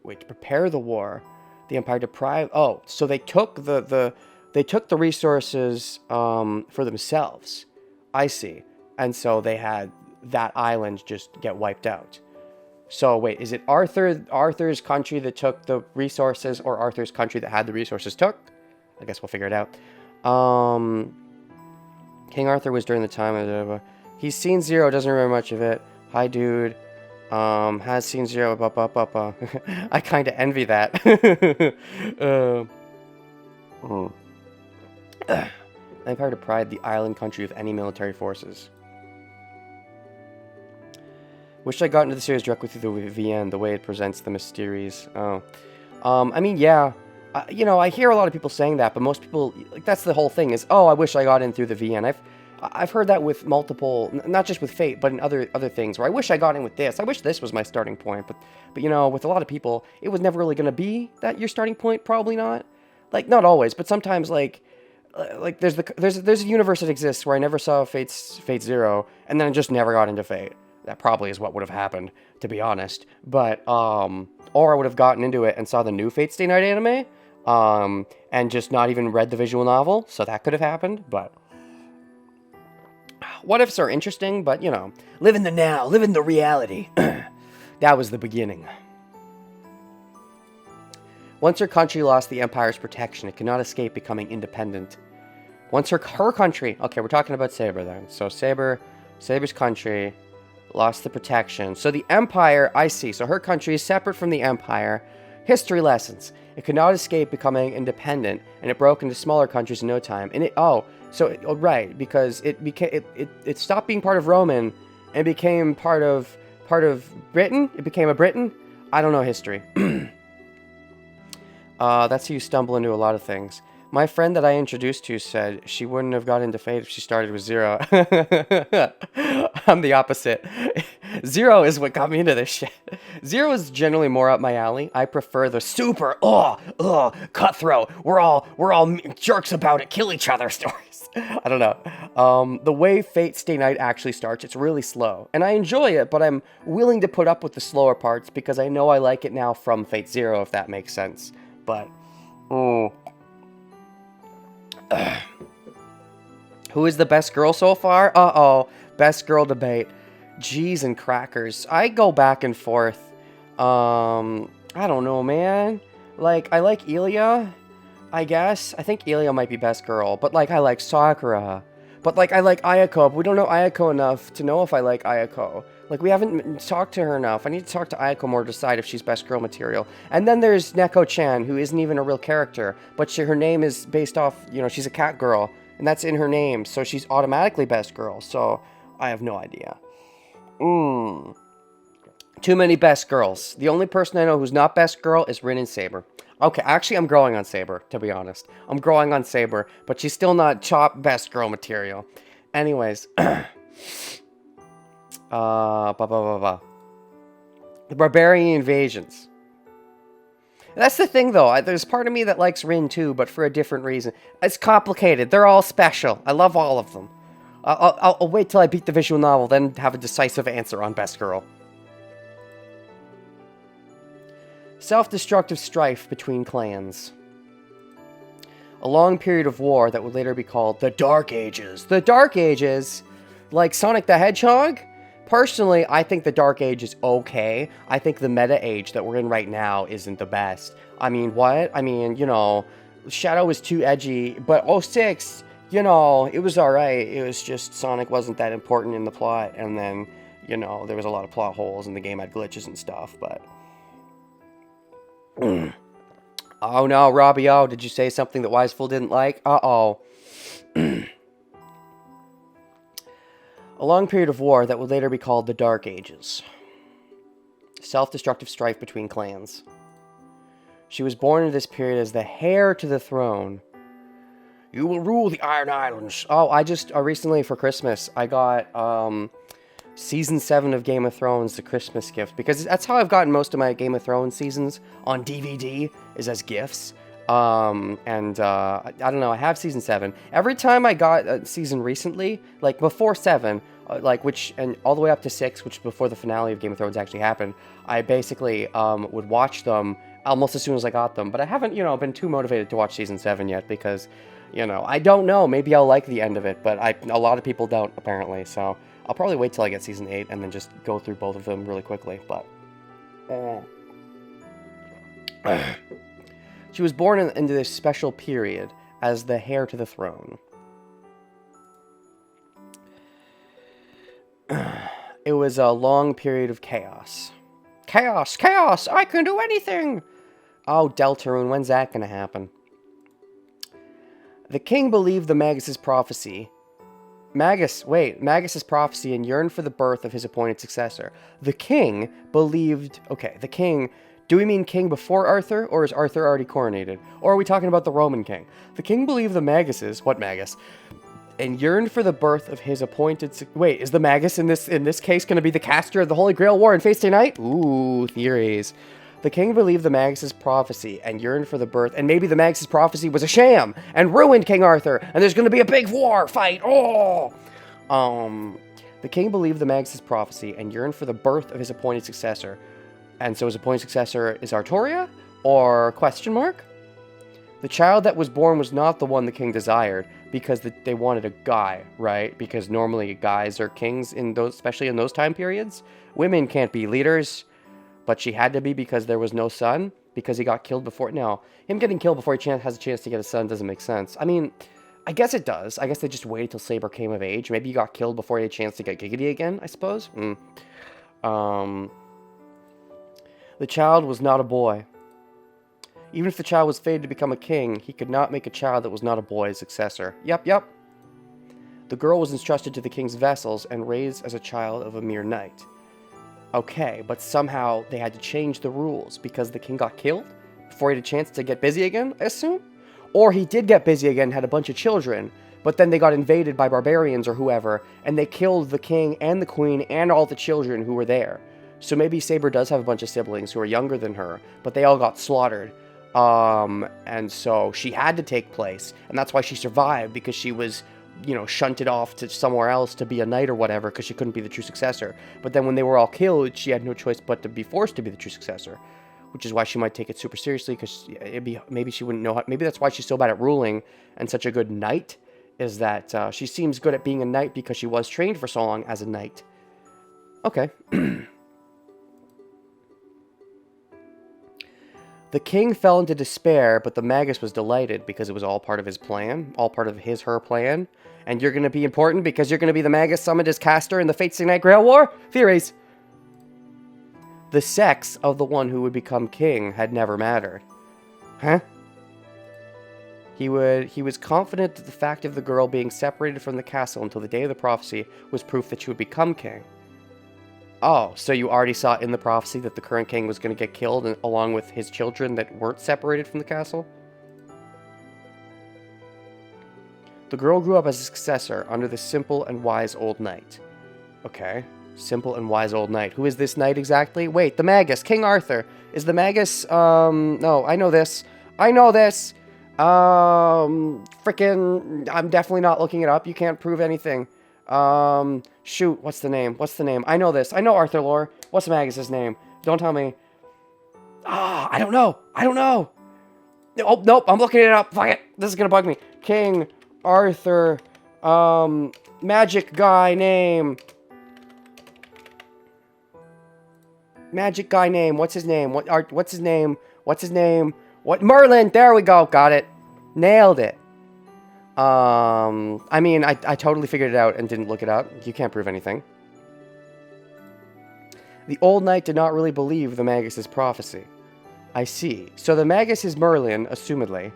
[SPEAKER 1] Wait, to prepare the war, the Empire deprived... Oh, so they took they took the resources for themselves. I see. And so they had that island just get wiped out. So wait, is it Arthur's country that took the resources, or Arthur's country that had the resources took? I guess we'll figure it out. King Arthur was during the time of... He's seen Zero, doesn't remember much of it. Hi, dude. Has seen Zero. I kind of envy that. Empire deprived the island country of any military forces. Wish I got into the series directly through the VN, the way it presents the mysteries. Oh. I mean, yeah. I hear a lot of people saying that, but most people, like, that's the whole thing is, oh, I wish I got in through the VN. I've heard that with multiple, not just with Fate, but in other things, where I wish I got in with this. I wish this was my starting point, but with a lot of people, it was never really going to be that your starting point, probably not. Like, not always, but sometimes, like there's a universe that exists where I never saw Fate Zero, and then I just never got into Fate. That probably is what would have happened, to be honest. But or I would have gotten into it and saw the new Fate Stay Night anime, and just not even read the visual novel, so that could have happened. But what ifs are interesting, but live in the now, live in the reality. That was the beginning. Once her country lost the Empire's protection, it could not escape becoming independent. Once her country... Okay, we're talking about Saber then. So Saber's country lost the protection. So the Empire, I see. So her country is separate from the Empire. History lessons. It could not escape becoming independent, and it broke into smaller countries in no time. And right, because it stopped being part of Roman and became part of Britain. It became a Britain. I don't know history. That's how you stumble into a lot of things. My friend that I introduced to said she wouldn't have got into Fate if she started with Zero. I'm the opposite. Zero is what got me into this shit. Zero is generally more up my alley. I prefer the super, cutthroat, we're all jerks about it, kill each other stories. I don't know. The way Fate Stay Night actually starts, it's really slow. And I enjoy it, but I'm willing to put up with the slower parts because I know I like it now from Fate Zero, if that makes sense. But, Who is the best girl so far? Uh-oh. Best girl debate. Jeez and crackers. I go back and forth. I don't know, man. Like, I like Ilya, I guess. I think Ilya might be best girl. But, like, I like Sakura. But, like, I like Ayako. But we don't know Ayako enough to know if I like Ayako. Like, we haven't talked to her enough. I need to talk to Ayako more to decide if she's best girl material. And then there's Neko-chan, who isn't even a real character. But her name is based off, you know, she's a cat girl. And that's in her name. So she's automatically best girl. So I have no idea. Too many best girls. The only person I know who's not best girl is Rin and Saber. Okay, actually, I'm growing on Saber, to be honest. I'm growing on Saber, but she's still not top best girl material. Anyways. The Barbarian Invasions. That's the thing, though. There's part of me that likes Rin, too, but for a different reason. It's complicated. They're all special. I love all of them. I'll wait till I beat the visual novel, then have a decisive answer on best girl. Self-destructive strife between clans. A long period of war that would later be called the Dark Ages. The Dark Ages? Like Sonic the Hedgehog? Personally, I think the Dark Age is okay. I think the meta age that we're in right now isn't the best. I mean, what? I mean, you know, Shadow was too edgy, but 06, you know, it was alright. It was just Sonic wasn't that important in the plot, and then, you know, there was a lot of plot holes and the game had glitches and stuff, but... Oh no, Robbie O, did you say something that Wiseful didn't like? Uh-oh. A long period of war that would later be called the Dark Ages. Self-destructive strife between clans. She was born into this period as the heir to the throne. You will rule the Iron Islands. Oh, I just, recently for Christmas, I got, Season 7 of Game of Thrones, the Christmas gift, because that's how I've gotten most of my Game of Thrones seasons on DVD, is as gifts. I don't know, I have Season 7. Every time I got a season recently, like before 7, and all the way up to 6, which before the finale of Game of Thrones actually happened, I basically, would watch them almost as soon as I got them. But I haven't, you know, been too motivated to watch Season 7 yet, because, you know, I don't know, maybe I'll like the end of it, but a lot of people don't, apparently, so... I'll probably wait till I get Season 8 and then just go through both of them really quickly, but... She was born into this special period as the heir to the throne. It was a long period of chaos. Chaos! Chaos! I can do anything! Oh, Deltarune, when's that gonna happen? The king believed the Magus' prophecy... Magus's prophecy and yearned for the birth of his appointed successor. The king believed... Okay, the king... Do we mean king before Arthur, or is Arthur already coronated? Or are we talking about the Roman king? The king believed the Maguses... What Magus? And yearned for the birth of his appointed... Wait, is the Magus in this case going to be the caster of the Holy Grail War in Fate Stay Night? Ooh, theories. The king believed the Magus' prophecy and yearned for the birth, and maybe the Magus' prophecy was a sham and ruined King Arthur, and there's going to be a big war fight. Oh! The king believed the Magus' prophecy and yearned for the birth of his appointed successor. And so his appointed successor is Artoria? Or question mark? The child that was born was not the one the king desired, because they wanted a guy, right? Because normally guys are kings in those, especially in those time periods. Women can't be leaders. But she had to be because there was no son? Because he got killed before... No, him getting killed before he has a chance to get a son doesn't make sense. I mean, I guess it does. I guess they just waited till Saber came of age. Maybe he got killed before he had a chance to get Giggity again, I suppose? The child was not a boy. Even if the child was fated to become a king, he could not make a child that was not a boy his successor. Yep. The girl was entrusted to the king's vessels and raised as a child of a mere knight. Okay, but somehow they had to change the rules because the king got killed before he had a chance to get busy again, I assume? Or he did get busy again, had a bunch of children, but then they got invaded by barbarians or whoever, and they killed the king and the queen and all the children who were there. So maybe Saber does have a bunch of siblings who are younger than her, but they all got slaughtered. And so she had to take place, and that's why she survived, because she was... you know, shunted off to somewhere else to be a knight or whatever, because she couldn't be the true successor. But then when they were all killed, she had no choice but to be forced to be the true successor, which is why she might take it super seriously, because maybe she wouldn't know how... Maybe that's why she's so bad at ruling and such a good knight, is that she seems good at being a knight because she was trained for so long as a knight. Okay. The king fell into despair, but the magus was delighted because it was all part of his plan, all part of her plan. And you're going to be important because you're going to be the magus summoned as caster in the Fates Ignite Grail War? Theories. The sex of the one who would become king had never mattered. Huh? He was confident that the fact of the girl being separated from the castle until the day of the prophecy was proof that she would become king. Oh, so you already saw in the prophecy that the current king was going to get killed along with his children that weren't separated from the castle? The girl grew up as a successor under the simple and wise old knight. Okay, simple and wise old knight. Who is this knight exactly? Wait, the magus, King Arthur. Is the magus, no, I know this. I know this. Frickin', I'm definitely not looking it up. You can't prove anything. Shoot, what's the name? What's the name? I know this. I know Arthur lore. What's the magus's name? Don't tell me. Ah, I don't know. I don't know. Oh, nope, I'm looking it up. Fuck it. This is gonna bug me. King Arthur, magic guy name. Magic guy name. What's his name? What's his name? What's his name? What? Merlin. There we go. Got it. Nailed it. I mean, I totally figured it out and didn't look it up. You can't prove anything. The old knight did not really believe the magus's prophecy. I see. So the magus is Merlin, assumedly.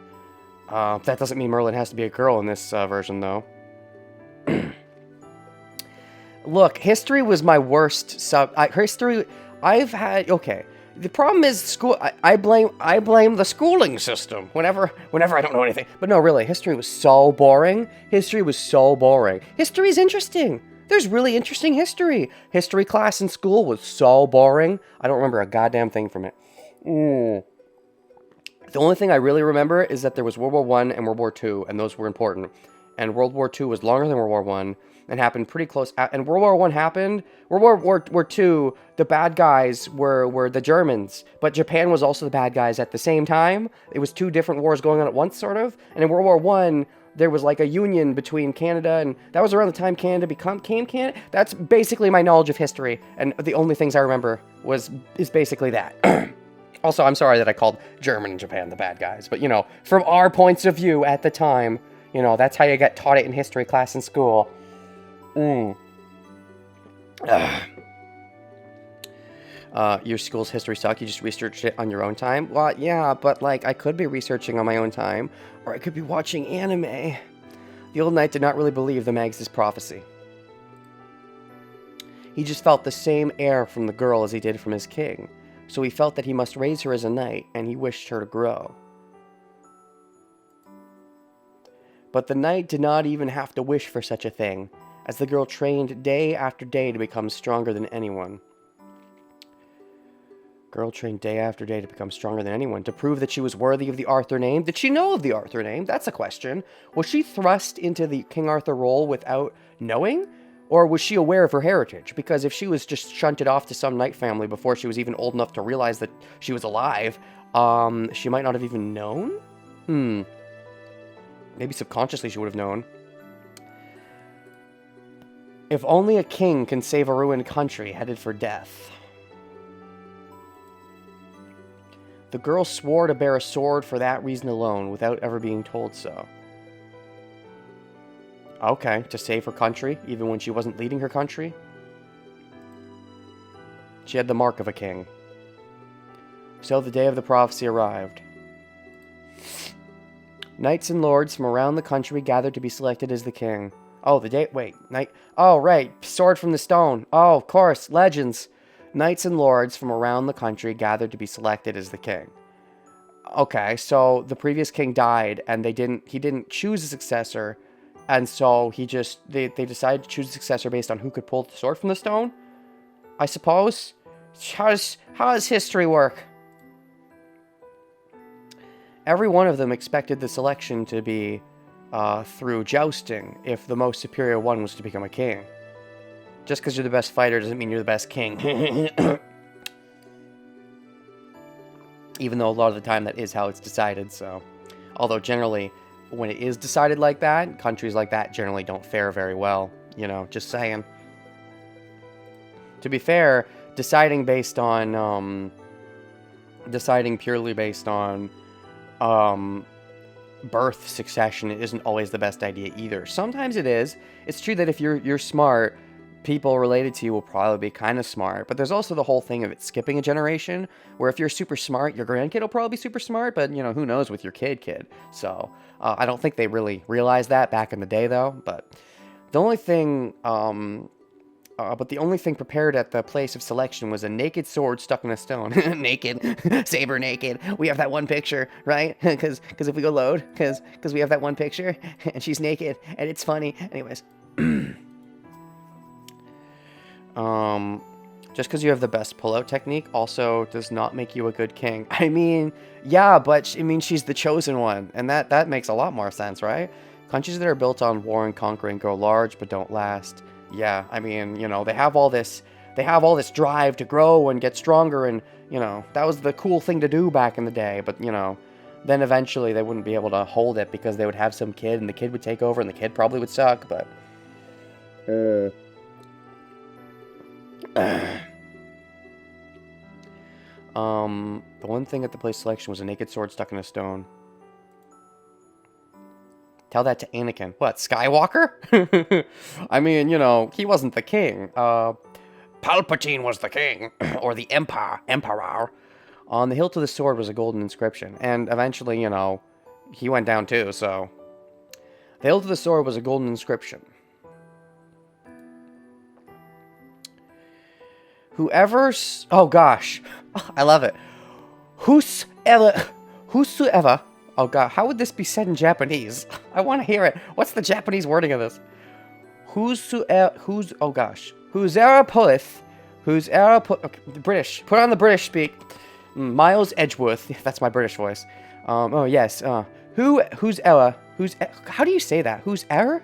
[SPEAKER 1] That doesn't mean Merlin has to be a girl in this version, though. Look, history was my worst history. I've had... Okay. The problem is school. I blame the schooling system whenever I don't know anything. But no, really, history was so boring. History was so boring. History is interesting. There's really interesting history. History class in school was so boring. I don't remember a goddamn thing from it. The only thing I really remember is that there was World War I and World War II, and those were important. And World War II was longer than World War I and happened pretty close. And World War I happened. World War II, the bad guys were the Germans, but Japan was also the bad guys at the same time. It was two different wars going on at once, sort of. And in World War I, there was like a union between Canada, and that was around the time Canada became Canada. That's basically my knowledge of history, and the only things I remember is basically that. Also, I'm sorry that I called German and Japan the bad guys, but, you know, from our points of view at the time, you know, that's how you get taught it in history class in school. Your school's history suck, you just researched it on your own time? Well, yeah, but, like, I could be researching on my own time, or I could be watching anime. The old knight did not really believe the Magus' prophecy. He just felt the same air from the girl as he did from his king. So he felt that he must raise her as a knight, and he wished her to grow. But the knight did not even have to wish for such a thing, as the girl trained day after day to become stronger than anyone. Girl trained day after day to become stronger than anyone, to prove that she was worthy of the Arthur name. Did she know of the Arthur name? That's a question. Was she thrust into the King Arthur role without knowing? Or was she aware of her heritage? Because if she was just shunted off to some knight family before she was even old enough to realize that she was alive, she might not have even known? Maybe subconsciously she would have known. If only a king can save a ruined country headed for death. The girl swore to bear a sword for that reason alone, without ever being told so. Okay, to save her country, even when she wasn't leading her country. She had the mark of a king. So the day of the prophecy arrived. Knights and lords from around the country gathered to be selected as the king. Oh, the day... Wait, knight... Oh, right, sword from the stone. Oh, of course, legends. Knights and lords from around the country gathered to be selected as the king. Okay, so the previous king died, and he didn't choose a successor, and so they decided to choose a successor based on who could pull the sword from the stone? I suppose? How does history work? Every one of them expected the selection to be through jousting, if the most superior one was to become a king. Just because you're the best fighter doesn't mean you're the best king. Even though a lot of the time that is how it's decided, so. Although generally, when it is decided like that. Countries like that generally don't fare very well, you know, just saying. To be fair, deciding purely based on birth succession isn't always the best idea either. Sometimes it is. It's true that if you're smart, people related to you will probably be kind of smart, but there's also the whole thing of it skipping a generation, where if you're super smart, your grandkid will probably be super smart, but, you know, who knows with your kid. So, I don't think they really realized that back in the day, though, but the only thing prepared at the place of selection was a naked sword stuck in a stone. Naked. Saber naked. We have that one picture, right? Because if we go load, because we have that one picture, and she's naked, and it's funny. Anyways. Just because you have the best pullout technique also does not make you a good king. I mean, yeah, but I mean, she's the chosen one, and that makes a lot more sense, right? Countries that are built on war and conquering grow large but don't last. Yeah, I mean, you know, they have all this drive to grow and get stronger, and, you know, that was the cool thing to do back in the day, but, you know, then eventually they wouldn't be able to hold it because they would have some kid, and the kid would take over, and the kid probably would suck, but... The one thing at the place selection was a naked sword stuck in a stone. Tell that to Anakin. What, Skywalker? I mean, you know, he wasn't the king. Palpatine was the king, or the emperor. On the hilt of the sword was a golden inscription, and eventually, you know, he went down too, so... The hilt of the sword was a golden inscription. Whoever's... Oh, gosh. I love it. Whosoever... Oh, God. How would this be said in Japanese? I want to hear it. What's the Japanese wording of this? Oh, gosh. Whoever putteth... Okay, British. Put on the British speak. Miles Edgeworth. That's my British voice. Oh, yes. How do you say that? Whosoever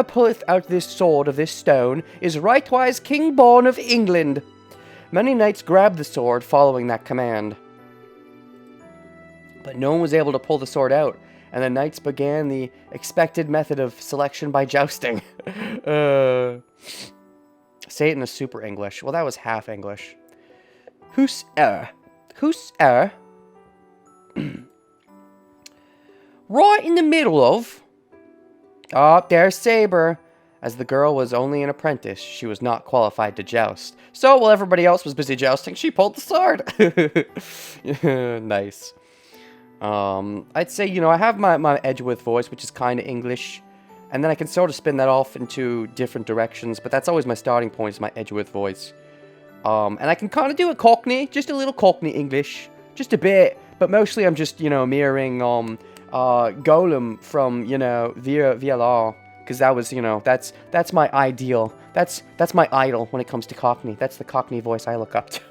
[SPEAKER 1] pulleth out this sword of this stone is rightwise king born of England. Many knights grabbed the sword following that command. But no one was able to pull the sword out, and the knights began the expected method of selection by jousting. Say it in a super English. Well, that was half English. Whosoever. Right in the middle of... Oh, there's Saber. As the girl was only an apprentice, she was not qualified to joust. So, while everybody else was busy jousting, she pulled the sword. Nice. I'd say, you know, I have my Edgeworth voice, which is kind of English. And then I can sort of spin that off into different directions. But that's always my starting point, is my Edgeworth voice. And I can kind of do a Cockney, just a little Cockney English. Just a bit. But mostly I'm just, you know, mirroring... Golem from, you know, VLR, because that was, you know, that's my ideal. That's my idol when it comes to Cockney. That's the Cockney voice I look up to.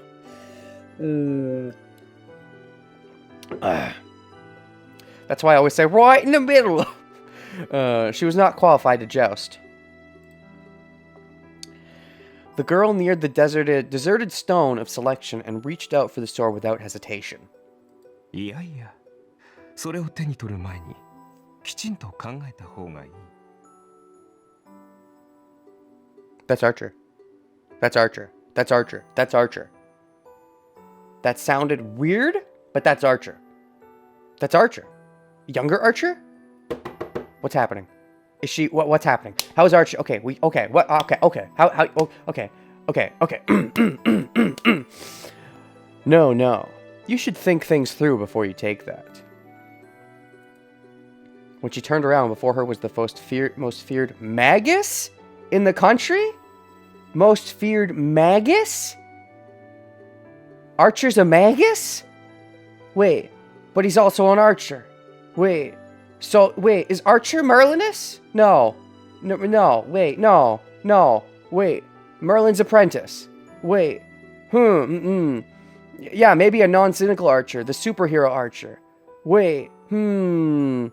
[SPEAKER 1] That's why I always say right in the middle. She was not qualified to joust. The girl neared the deserted stone of selection and reached out for the sword without hesitation.
[SPEAKER 4] いやいや、それを手に取る前にきちんと考えた方がいい。
[SPEAKER 1] That's Archer. That's Archer. That's Archer. That's Archer. That sounded weird, but that's Archer. That's Archer. Younger Archer? What's happening? Is she... What's happening? How is Archer... Okay, okay, what... Okay. How... Oh, okay. No. You should think things through before you take that. When she turned around, before her was the most feared magus in the country? Most feared magus? Archer's a magus? Wait, but he's also an archer. Wait, is Archer Merlinus? No, wait, Merlin's apprentice. Wait, yeah, maybe a non-cynical archer, the superhero archer. Wait, When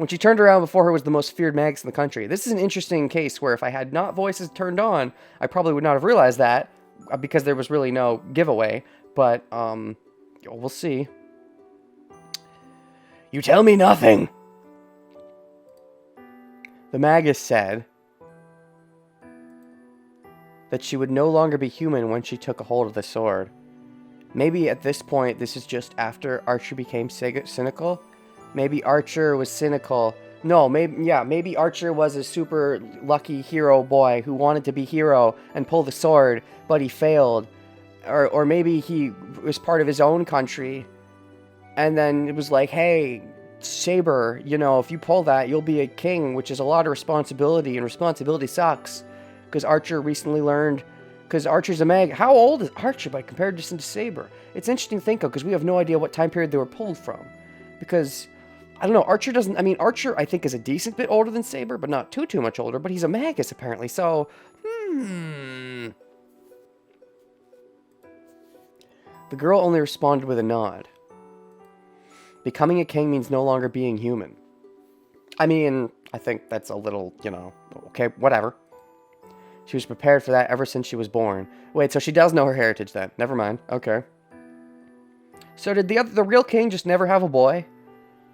[SPEAKER 1] she turned around, before her was the most feared magus in the country. This is an interesting case where if I had not voices turned on, I probably would not have realized that, because there was really no giveaway. But, we'll see. You tell me nothing. The Magus said that she would no longer be human when she took a hold of the sword. Maybe at this point, this is just after Archer became cynical. Maybe Archer was cynical. No, maybe Archer was a super lucky hero boy who wanted to be hero and pull the sword, but he failed. Or maybe he was part of his own country, and then it was like, hey, Saber, you know, if you pull that, you'll be a king, which is a lot of responsibility, and responsibility sucks. Because Archer recently learned, because Archer's a mag. How old is Archer by comparison to Saber? It's interesting to think of, because we have no idea what time period they were pulled from. Because, I don't know, Archer doesn't, I mean, Archer, I think, is a decent bit older than Saber, but not too much older, but he's a magus, apparently, so, The girl only responded with a nod. Becoming a king means no longer being human. I mean, I think that's a little, you know, okay, whatever. She was prepared for that ever since she was born. Wait, so she does know her heritage then. Never mind. Okay. So did the real king just never have a boy?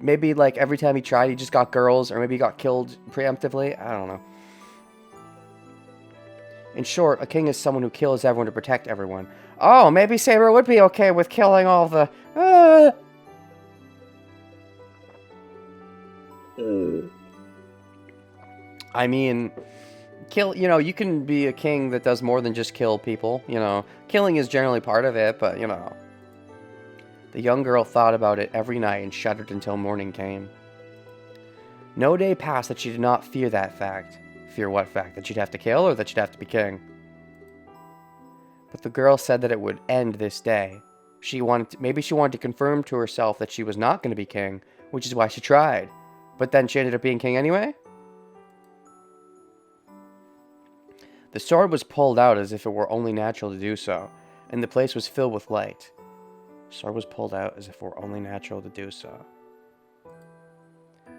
[SPEAKER 1] Maybe, like, every time he tried, he just got girls, or maybe he got killed preemptively? I don't know. In short, a king is someone who kills everyone to protect everyone. Oh, maybe Saber would be okay with killing all the... I mean, you know, you can be a king that does more than just kill people, you know. Killing is generally part of it, but, you know. The young girl thought about it every night and shuddered until morning came. No day passed that she did not fear that fact. Fear what fact? That she'd have to kill, or that she'd have to be king? But the girl said that it would end this day. Maybe she wanted to confirm to herself that she was not going to be king, which is why she tried. But then she ended up being king anyway? The sword was pulled out as if it were only natural to do so, and the place was filled with light. The sword was pulled out as if it were only natural to do so.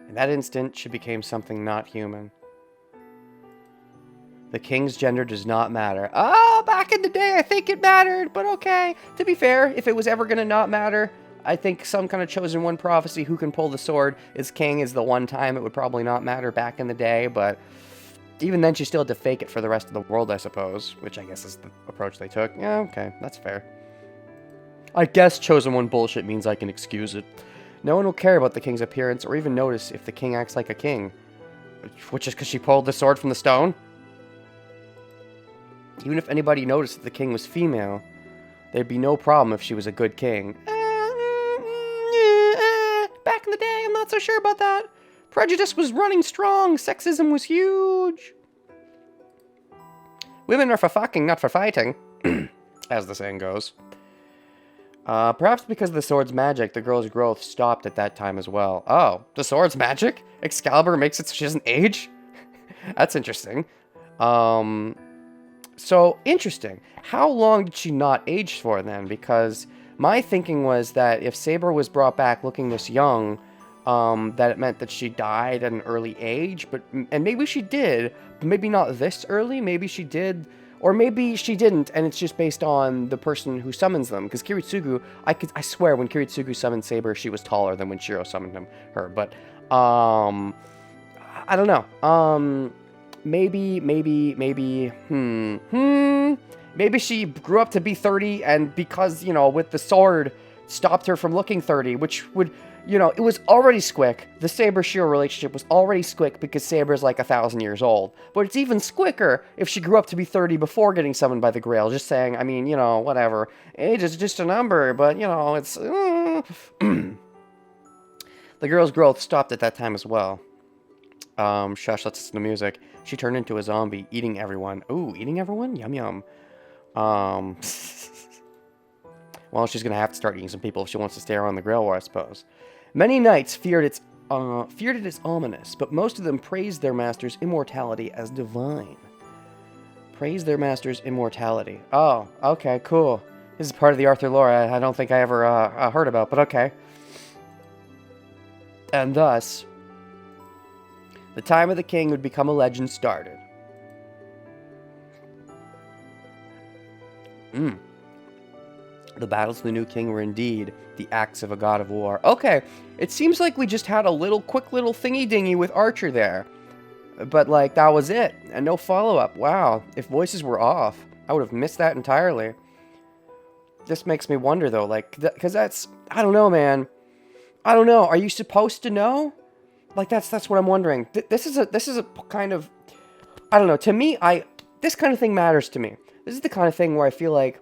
[SPEAKER 1] In that instant, she became something not human. The king's gender does not matter. Oh, back in the day, I think it mattered, but okay. To be fair, if it was ever going to not matter, I think some kind of chosen one prophecy who can pull the sword is king is the one time it would probably not matter back in the day, but even then she still had to fake it for the rest of the world, I suppose, which I guess is the approach they took. Yeah, okay, that's fair. I guess chosen one bullshit means I can excuse it. No one will care about the king's appearance or even notice if the king acts like a king, which is because she pulled the sword from the stone. Even if anybody noticed that the king was female, there'd be no problem if she was a good king. Back in the day, I'm not so sure about that. Prejudice was running strong. Sexism was huge. Women are for fucking, not for fighting, as the saying goes. Perhaps because of the sword's magic, the girl's growth stopped at that time as well. Oh, the sword's magic? Excalibur makes it so she doesn't age? That's interesting. So, interesting. How long did she not age for then? Because my thinking was that if Saber was brought back looking this young, that it meant that she died at an early age, and maybe she did, but maybe not this early. Maybe she did, or maybe she didn't, and it's just based on the person who summons them. Because Kiritsugu, I swear, when Kiritsugu summoned Saber, she was taller than when Shiro summoned her. But I don't know. Maybe she grew up to be 30, and because, you know, with the sword, stopped her from looking 30, which would, you know, it was already squick. The Saber-Shiro relationship was already squick because Saber's like 1,000 years old. But it's even squicker if she grew up to be 30 before getting summoned by the Grail. Just saying, I mean, you know, whatever. Age is just a number, but, you know, it's... The girl's growth stopped at that time as well. Shush, let's listen to music. She turned into a zombie, eating everyone. Ooh, eating everyone? Yum yum. Well, she's gonna have to start eating some people if she wants to stay around the Grail War, I suppose. Many knights feared it as ominous, but most of them praised their master's immortality as divine. Praised their master's immortality. Oh, okay, cool. This is part of the Arthur lore I don't think I ever heard about, but okay. And thus, the time of the king would become a legend started. The battles of the new king were indeed the acts of a god of war. Okay, it seems like we just had a quick little thingy-dingy with Archer there. But, like, that was it. And no follow-up. Wow. If voices were off, I would have missed that entirely. This makes me wonder, though, like, because that's... I don't know, man. I don't know. Are you supposed to know? Like, that's what I'm wondering. This is a kind of... I don't know. To me, this kind of thing matters to me. This is the kind of thing where I feel like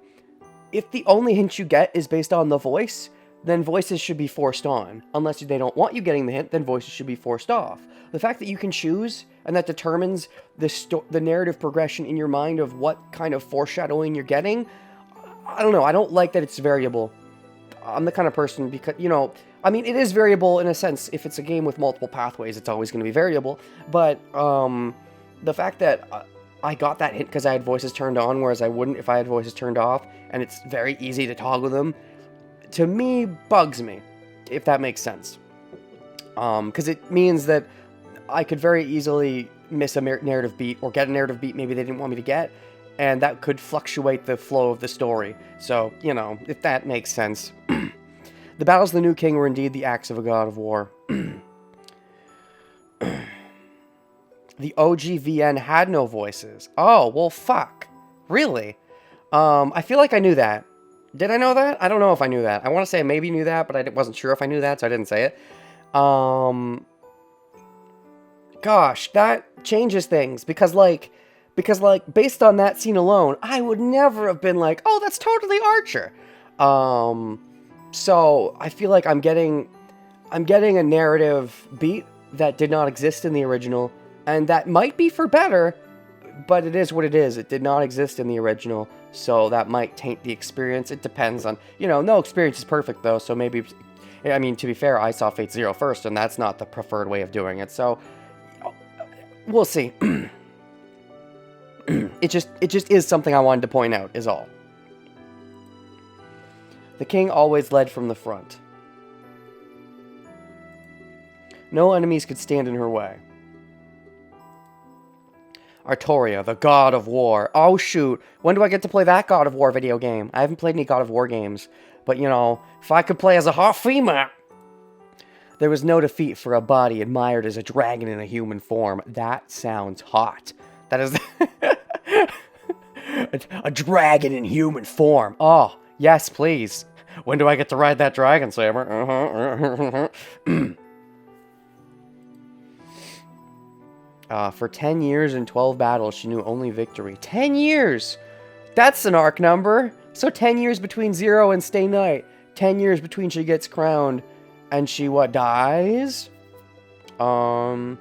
[SPEAKER 1] if the only hint you get is based on the voice, then voices should be forced on. Unless they don't want you getting the hint, then voices should be forced off. The fact that you can choose, and that determines the narrative progression in your mind of what kind of foreshadowing you're getting, I don't know. I don't like that it's variable. I'm the kind of person, because, you know, I mean, it is variable in a sense. If it's a game with multiple pathways, it's always going to be variable. But the fact that I got that hint because I had voices turned on, whereas I wouldn't if I had voices turned off, and it's very easy to toggle them, to me, bugs me, if that makes sense. Because it means that I could very easily miss a narrative beat, or get a narrative beat maybe they didn't want me to get, and that could fluctuate the flow of the story. So, you know, if that makes sense. The battles of the new king were indeed the acts of a god of war. The OGVN had no voices. Oh, well, fuck. Really? I feel like I knew that. Did I know that? I don't know if I knew that. I want to say I maybe knew that, but I wasn't sure if I knew that, so I didn't say it. Gosh, that changes things. Because, based on that scene alone, I would never have been like, oh, that's totally Archer. So, I feel like I'm getting a narrative beat that did not exist in the original, and that might be for better, but it is what it is. It did not exist in the original, so that might taint the experience. It depends on, you know, no experience is perfect, though, so maybe, I mean, to be fair, I saw Fate Zero first, and that's not the preferred way of doing it, so we'll see. It just is something I wanted to point out, is all. The king always led from the front. No enemies could stand in her way. Artoria, the god of war. Oh, shoot. When do I get to play that god of war video game? I haven't played any god of war games. But, you know, if I could play as a hot female. There was no defeat for a body admired as a dragon in a human form. That sounds hot. That is... a dragon in human form. Oh, yes, please. When do I get to ride that dragon, Saber? For 10 years and 12 battles, she knew only victory. 10 years! That's an arc number! So 10 years between Zero and Stay Night. 10 years between she gets crowned and she, what, dies? 10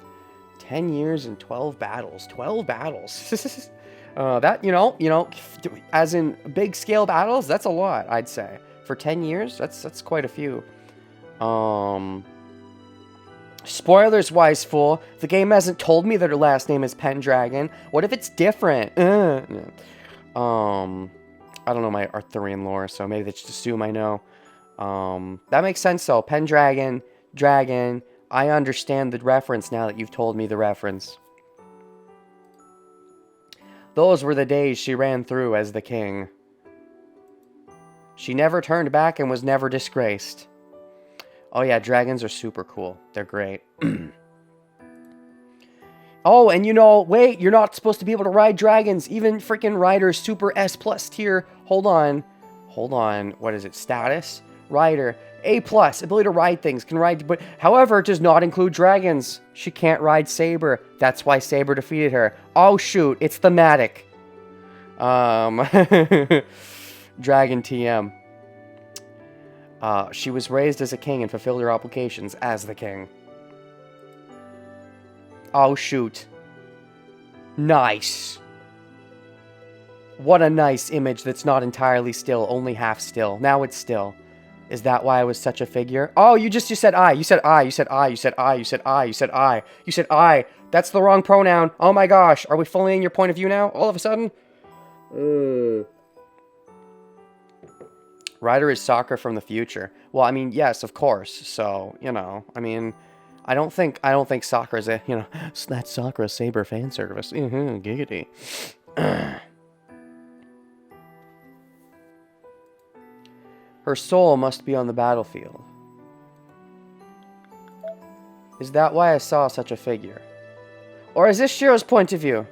[SPEAKER 1] years and 12 battles. 12 battles. That, you know, as in big scale battles, that's a lot, I'd say. For 10 years, that's quite a few. Spoilers, wise fool. The game hasn't told me that her last name is Pendragon. What if it's different? I don't know my Arthurian lore, so maybe they just assume I know. That makes sense, though. Pendragon, dragon. I understand the reference now that you've told me the reference. Those were the days she ran through as the king. She never turned back and was never disgraced. Oh yeah, dragons are super cool. They're great. Oh, and you know, wait, you're not supposed to be able to ride dragons. Even freaking riders, super S+ tier. Hold on. What is it? Status? Rider. A+, ability to ride things. Can ride, but however, it does not include dragons. She can't ride Saber. That's why Saber defeated her. Oh shoot, it's thematic. Dragon TM. She was raised as a king and fulfilled her obligations as the king. Oh, shoot. Nice. What a nice image that's not entirely still, only half still. Now it's still. Is that why I was such a figure? Oh, you said I. You said I. You said I. You said I. You said I. You said I. You said I. That's the wrong pronoun. Oh my gosh. Are we fully in your point of view now? All of a sudden? Ryder is Sakura from the future. Well, I mean, yes, of course. So, you know, I mean, I don't think Sakura's a, you know, that's Sakura Saber fan service. Giggity. Her soul must be on the battlefield. Is that why I saw such a figure? Or is this Shiro's point of view?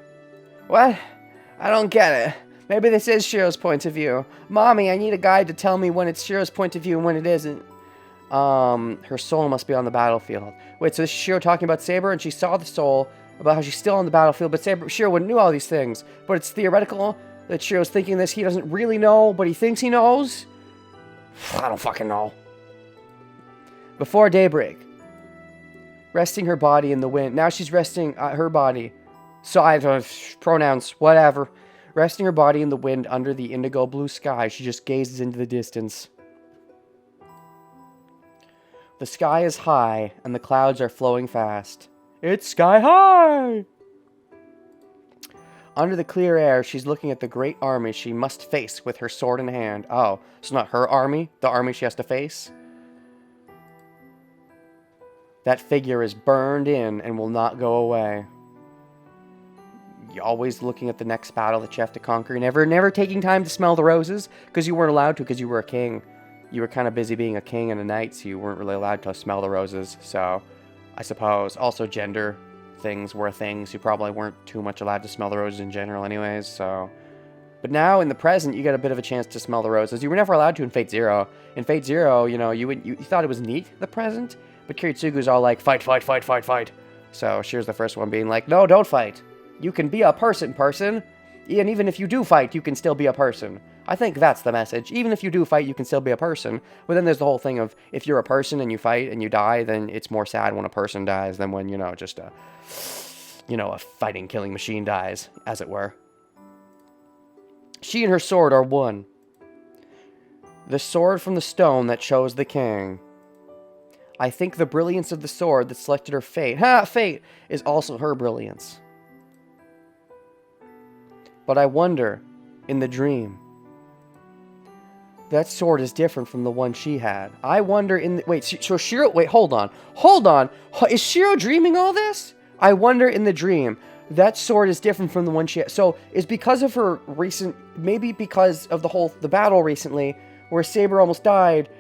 [SPEAKER 1] What? I don't get it. Maybe this is Shiro's point of view. Mommy, I need a guide to tell me when it's Shiro's point of view and when it isn't. Her soul must be on the battlefield. Wait, so this is Shiro talking about Saber, and she saw the soul, about how she's still on the battlefield, but Shiro wouldn't knew all these things. But it's theoretical that Shiro's thinking this. He doesn't really know, but he thinks he knows. I don't fucking know. Before daybreak. Resting her body in the wind. Now she's resting her body. So I don't pronouns, whatever. Resting her body in the wind under the indigo blue sky. She just gazes into the distance. The sky is high, and the clouds are flowing fast. It's sky high! Under the clear air, she's looking at the great army she must face with her sword in hand. Oh, it's not her army? The army she has to face? That figure is burned in and will not go away. You're always looking at the next battle that you have to conquer. Never taking time to smell the roses, because you weren't allowed to, because you were a king. You were kind of busy being a king and a knight, so you weren't really allowed to smell the roses. So, I suppose. Also, gender things were a thing, so you probably weren't too much allowed to smell the roses in general anyways, so... But now, in the present, you get a bit of a chance to smell the roses. You were never allowed to in Fate Zero. In Fate Zero, you know, you thought it was neat, the present, but Kiritsugu's all like, fight, fight, fight, fight, fight. So, Shear's the first one being like, no, don't fight. You can be a person. And even if you do fight, you can still be a person. I think that's the message. Even if you do fight, you can still be a person. But then there's the whole thing of, if you're a person and you fight and you die, then it's more sad when a person dies than when, just a fighting, killing machine dies, as it were. She and her sword are one. The sword from the stone that chose the king. I think the brilliance of the sword that selected her fate, fate, is also her brilliance. But I wonder, in the dream, that sword is different from the one she had. I wonder in the... Wait, so Shiro... Wait, hold on. Hold on. Is Shiro dreaming all this? I wonder in the dream, that sword is different from the one she had. So, it's because of her recent... Maybe because of the battle recently, where Saber almost died,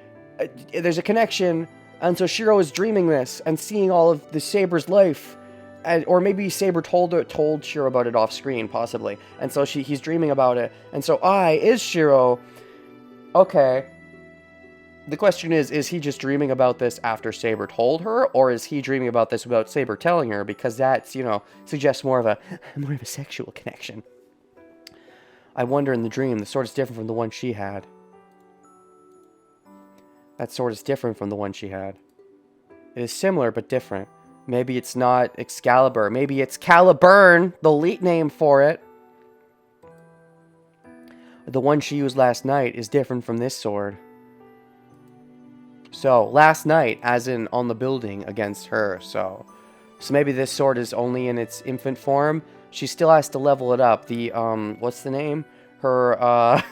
[SPEAKER 1] there's a connection, and so Shiro is dreaming this, and seeing all of the Saber's life... or maybe Saber told Shiro about it off screen, possibly. And so he's dreaming about it. And so is Shiro... Okay. The question is he just dreaming about this after Saber told her? Or is he dreaming about this without Saber telling her? Because that's, suggests more of a sexual connection. I wonder in the dream, the sword is different from the one she had. That sword is different from the one she had. It is similar, but different. Maybe it's not Excalibur. Maybe it's Caliburn, the elite name for it. The one she used last night is different from this sword. So, last night, as in on the building against her, so maybe this sword is only in its infant form. She still has to level it up. The, what's the name? Oh,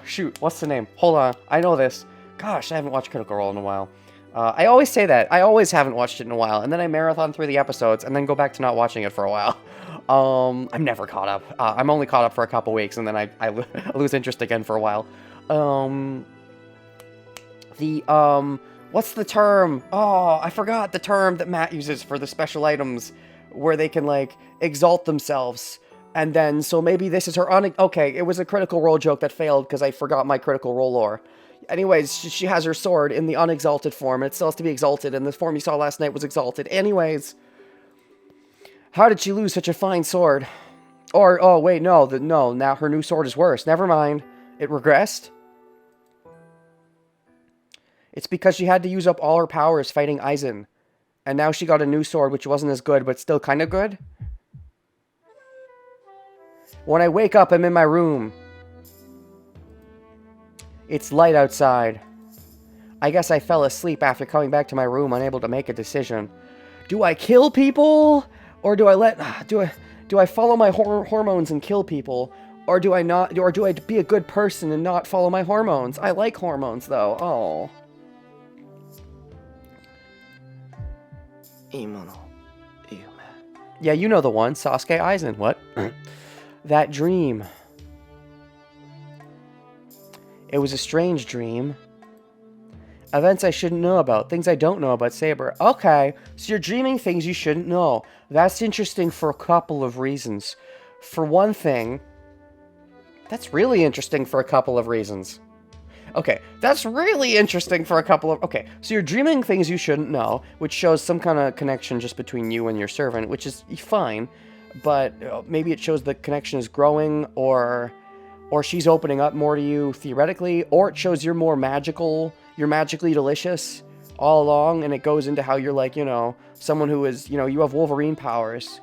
[SPEAKER 1] shoot, what's the name? Hold on, I know this. Gosh, I haven't watched Critical Role in a while. I always say that. I always haven't watched it in a while, and then I marathon through the episodes, and then go back to not watching it for a while. I'm never caught up. I'm only caught up for a couple weeks, and then I lose interest again for a while. What's the term? Oh, I forgot the term that Matt uses for the special items, where they can, exalt themselves. And then, so maybe this is her okay, it was a Critical Role joke that failed, because I forgot my Critical Role lore. Anyways, she has her sword in the unexalted form, and it still has to be exalted, and the form you saw last night was exalted. Anyways, how did she lose such a fine sword? Or, oh, wait, no, now her new sword is worse. Never mind. It regressed? It's because she had to use up all her powers fighting Aizen. And now she got a new sword, which wasn't as good, but still kind of good? When I wake up, I'm in my room. It's light outside. I guess I fell asleep after coming back to my room, unable to make a decision. Do I kill people? Or do I do I follow my hormones and kill people? Or do I not? Or do I be a good person and not follow my hormones? I like hormones, though. Oh. Yeah, you know the one. Sasuke Aizen. What? That dream. It was a strange dream. Events I shouldn't know about. Things I don't know about Saber. Okay, so you're dreaming things you shouldn't know. That's interesting for a couple of reasons. For one thing, that's really interesting for a couple of reasons. Okay, that's really interesting for a couple of... Okay, so you're dreaming things you shouldn't know, which shows some kind of connection just between you and your servant, which is fine, but maybe it shows the connection is growing, or she's opening up more to you, theoretically, or it shows you're more magical, you're magically delicious all along, and it goes into how you're like, you know, someone who is, you know, you have Wolverine powers,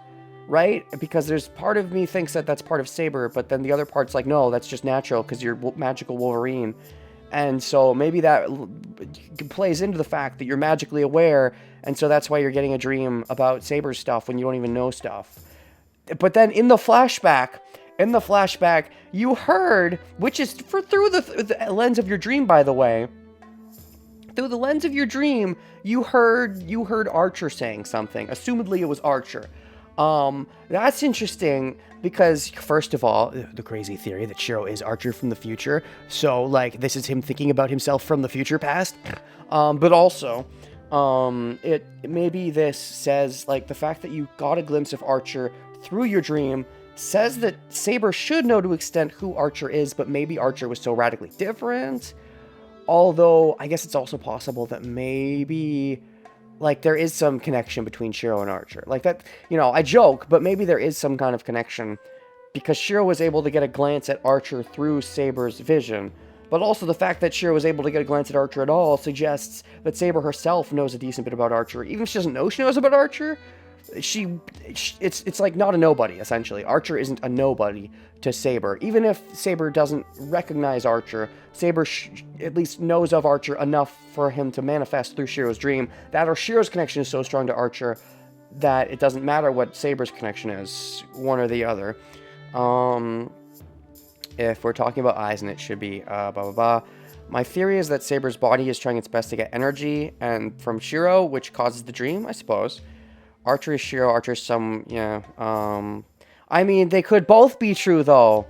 [SPEAKER 1] right? Because there's part of me thinks that that's part of Saber, but then the other part's like, no, that's just natural, because you're magical Wolverine. And so maybe that plays into the fact that you're magically aware, and so that's why you're getting a dream about Saber's stuff when you don't even know stuff. But then in the flashback, you heard, which is through the lens of your dream, by the way. Through the lens of your dream, you heard Archer saying something. Assumedly, it was Archer. That's interesting because, first of all, the crazy theory that Shiro is Archer from the future. So, like, this is him thinking about himself from the future past. But also, maybe this says, like, the fact that you got a glimpse of Archer through your dream says that Saber should know to extent who Archer is, but maybe Archer was so radically different. Although, I guess it's also possible that maybe, like, there is some connection between Shiro and Archer. Like, that, you know, I joke, but maybe there is some kind of connection, because Shiro was able to get a glance at Archer through Saber's vision. But also the fact that Shiro was able to get a glance at Archer at all suggests that Saber herself knows a decent bit about Archer. Even if she doesn't know she knows about Archer, it's like not a nobody, essentially. Archer isn't a nobody to Saber. Even if Saber doesn't recognize Archer, Saber at least knows of Archer enough for him to manifest through Shiro's dream. That or Shiro's connection is so strong to Archer that it doesn't matter what Saber's connection is, one or the other. If we're talking about eyes, and it should be blah blah blah. My theory is that Saber's body is trying its best to get energy and from Shiro, which causes the dream, I suppose. Archer is Shiro, Archer is some, yeah, I mean, they could both be true, though.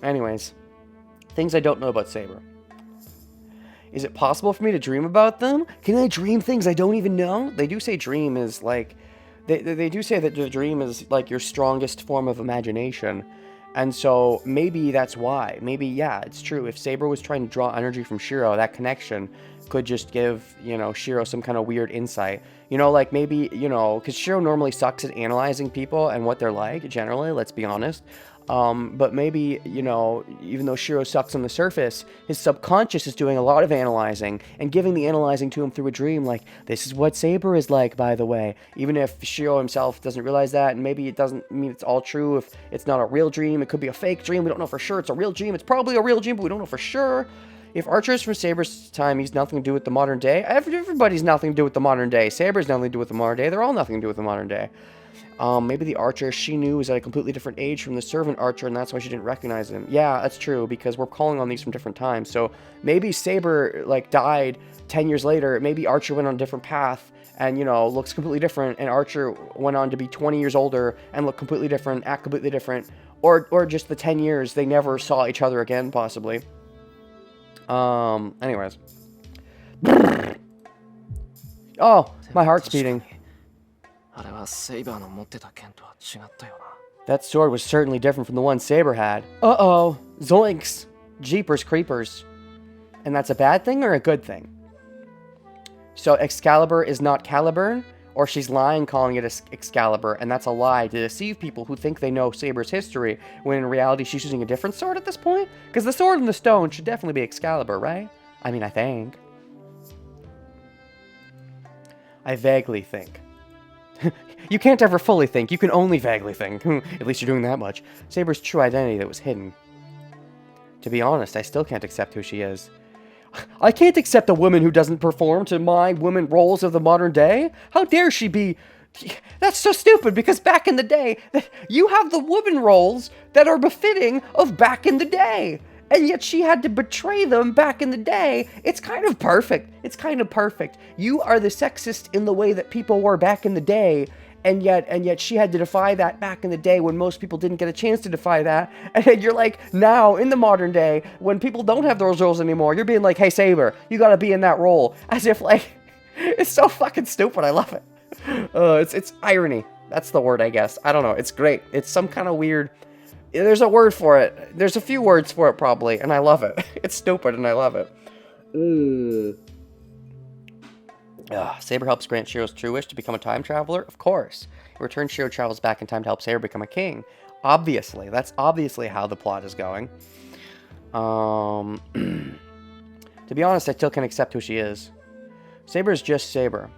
[SPEAKER 1] Anyways, things I don't know about Saber. Is it possible for me to dream about them? Can I dream things I don't even know? They do say dream is, like, they do say that the dream is, like, your strongest form of imagination. And so, maybe that's why. Maybe, yeah, it's true. If Saber was trying to draw energy from Shiro, that connection could just give, you know, Shiro some kind of weird insight. You know, like, maybe, you know, because Shiro normally sucks at analyzing people and what they're like, generally, let's be honest. But maybe, you know, even though Shiro sucks on the surface, his subconscious is doing a lot of analyzing and giving the analyzing to him through a dream, like, this is what Saber is like, by the way. Even if Shiro himself doesn't realize that, and maybe it doesn't mean it's all true. If it's not a real dream, it could be a fake dream. We don't know for sure it's a real dream. It's probably a real dream, but we don't know for sure. If Archer is from Saber's time, he's nothing to do with the modern day. Everybody's nothing to do with the modern day. Saber's nothing to do with the modern day. They're all nothing to do with the modern day. Maybe the Archer she knew was at a completely different age from the servant Archer, and that's why she didn't recognize him. Yeah, that's true, because we're calling on these from different times. So maybe Saber, like, died 10 years later. Maybe Archer went on a different path and, you know, looks completely different, and Archer went on to be 20 years older and look completely different, act completely different. Or just the 10 years they never saw each other again, possibly. Anyways. Oh, my heart's beating. That sword was certainly different from the one Saber had. Uh-oh. Zoinks. Jeepers creepers. And that's a bad thing or a good thing? So Excalibur is not Caliburn? Or she's lying calling it Excalibur, and that's a lie to deceive people who think they know Saber's history, when in reality she's using a different sword at this point? Because the sword and the stone should definitely be Excalibur, right? I mean, I think. I vaguely think. You can't ever fully think, you can only vaguely think. At least you're doing that much. Saber's true identity that was hidden. To be honest, I still can't accept who she is. I can't accept a woman who doesn't perform to my women roles of the modern day. How dare she be... That's so stupid, because back in the day, you have the woman roles that are befitting of back in the day. And yet she had to betray them back in the day. It's kind of perfect. It's kind of perfect. You are the sexist in the way that people were back in the day, and yet she had to defy that back in the day when most people didn't get a chance to defy that. And then you're like, now in the modern day, when people don't have those roles anymore, you're being like, hey Saber, you gotta be in that role, as if like it's so fucking stupid. I love it. It's irony. That's the word, I guess. I don't know. It's great. It's some kind of weird. There's a word for it. There's a few words for it probably, and I love it. It's stupid, and I love it. Saber helps grant Shiro's true wish to become a time traveler? Of course. In return, Shiro travels back in time to help Saber become a king. Obviously. That's obviously how the plot is going. To be honest, I still can't accept who she is. Saber is just Saber.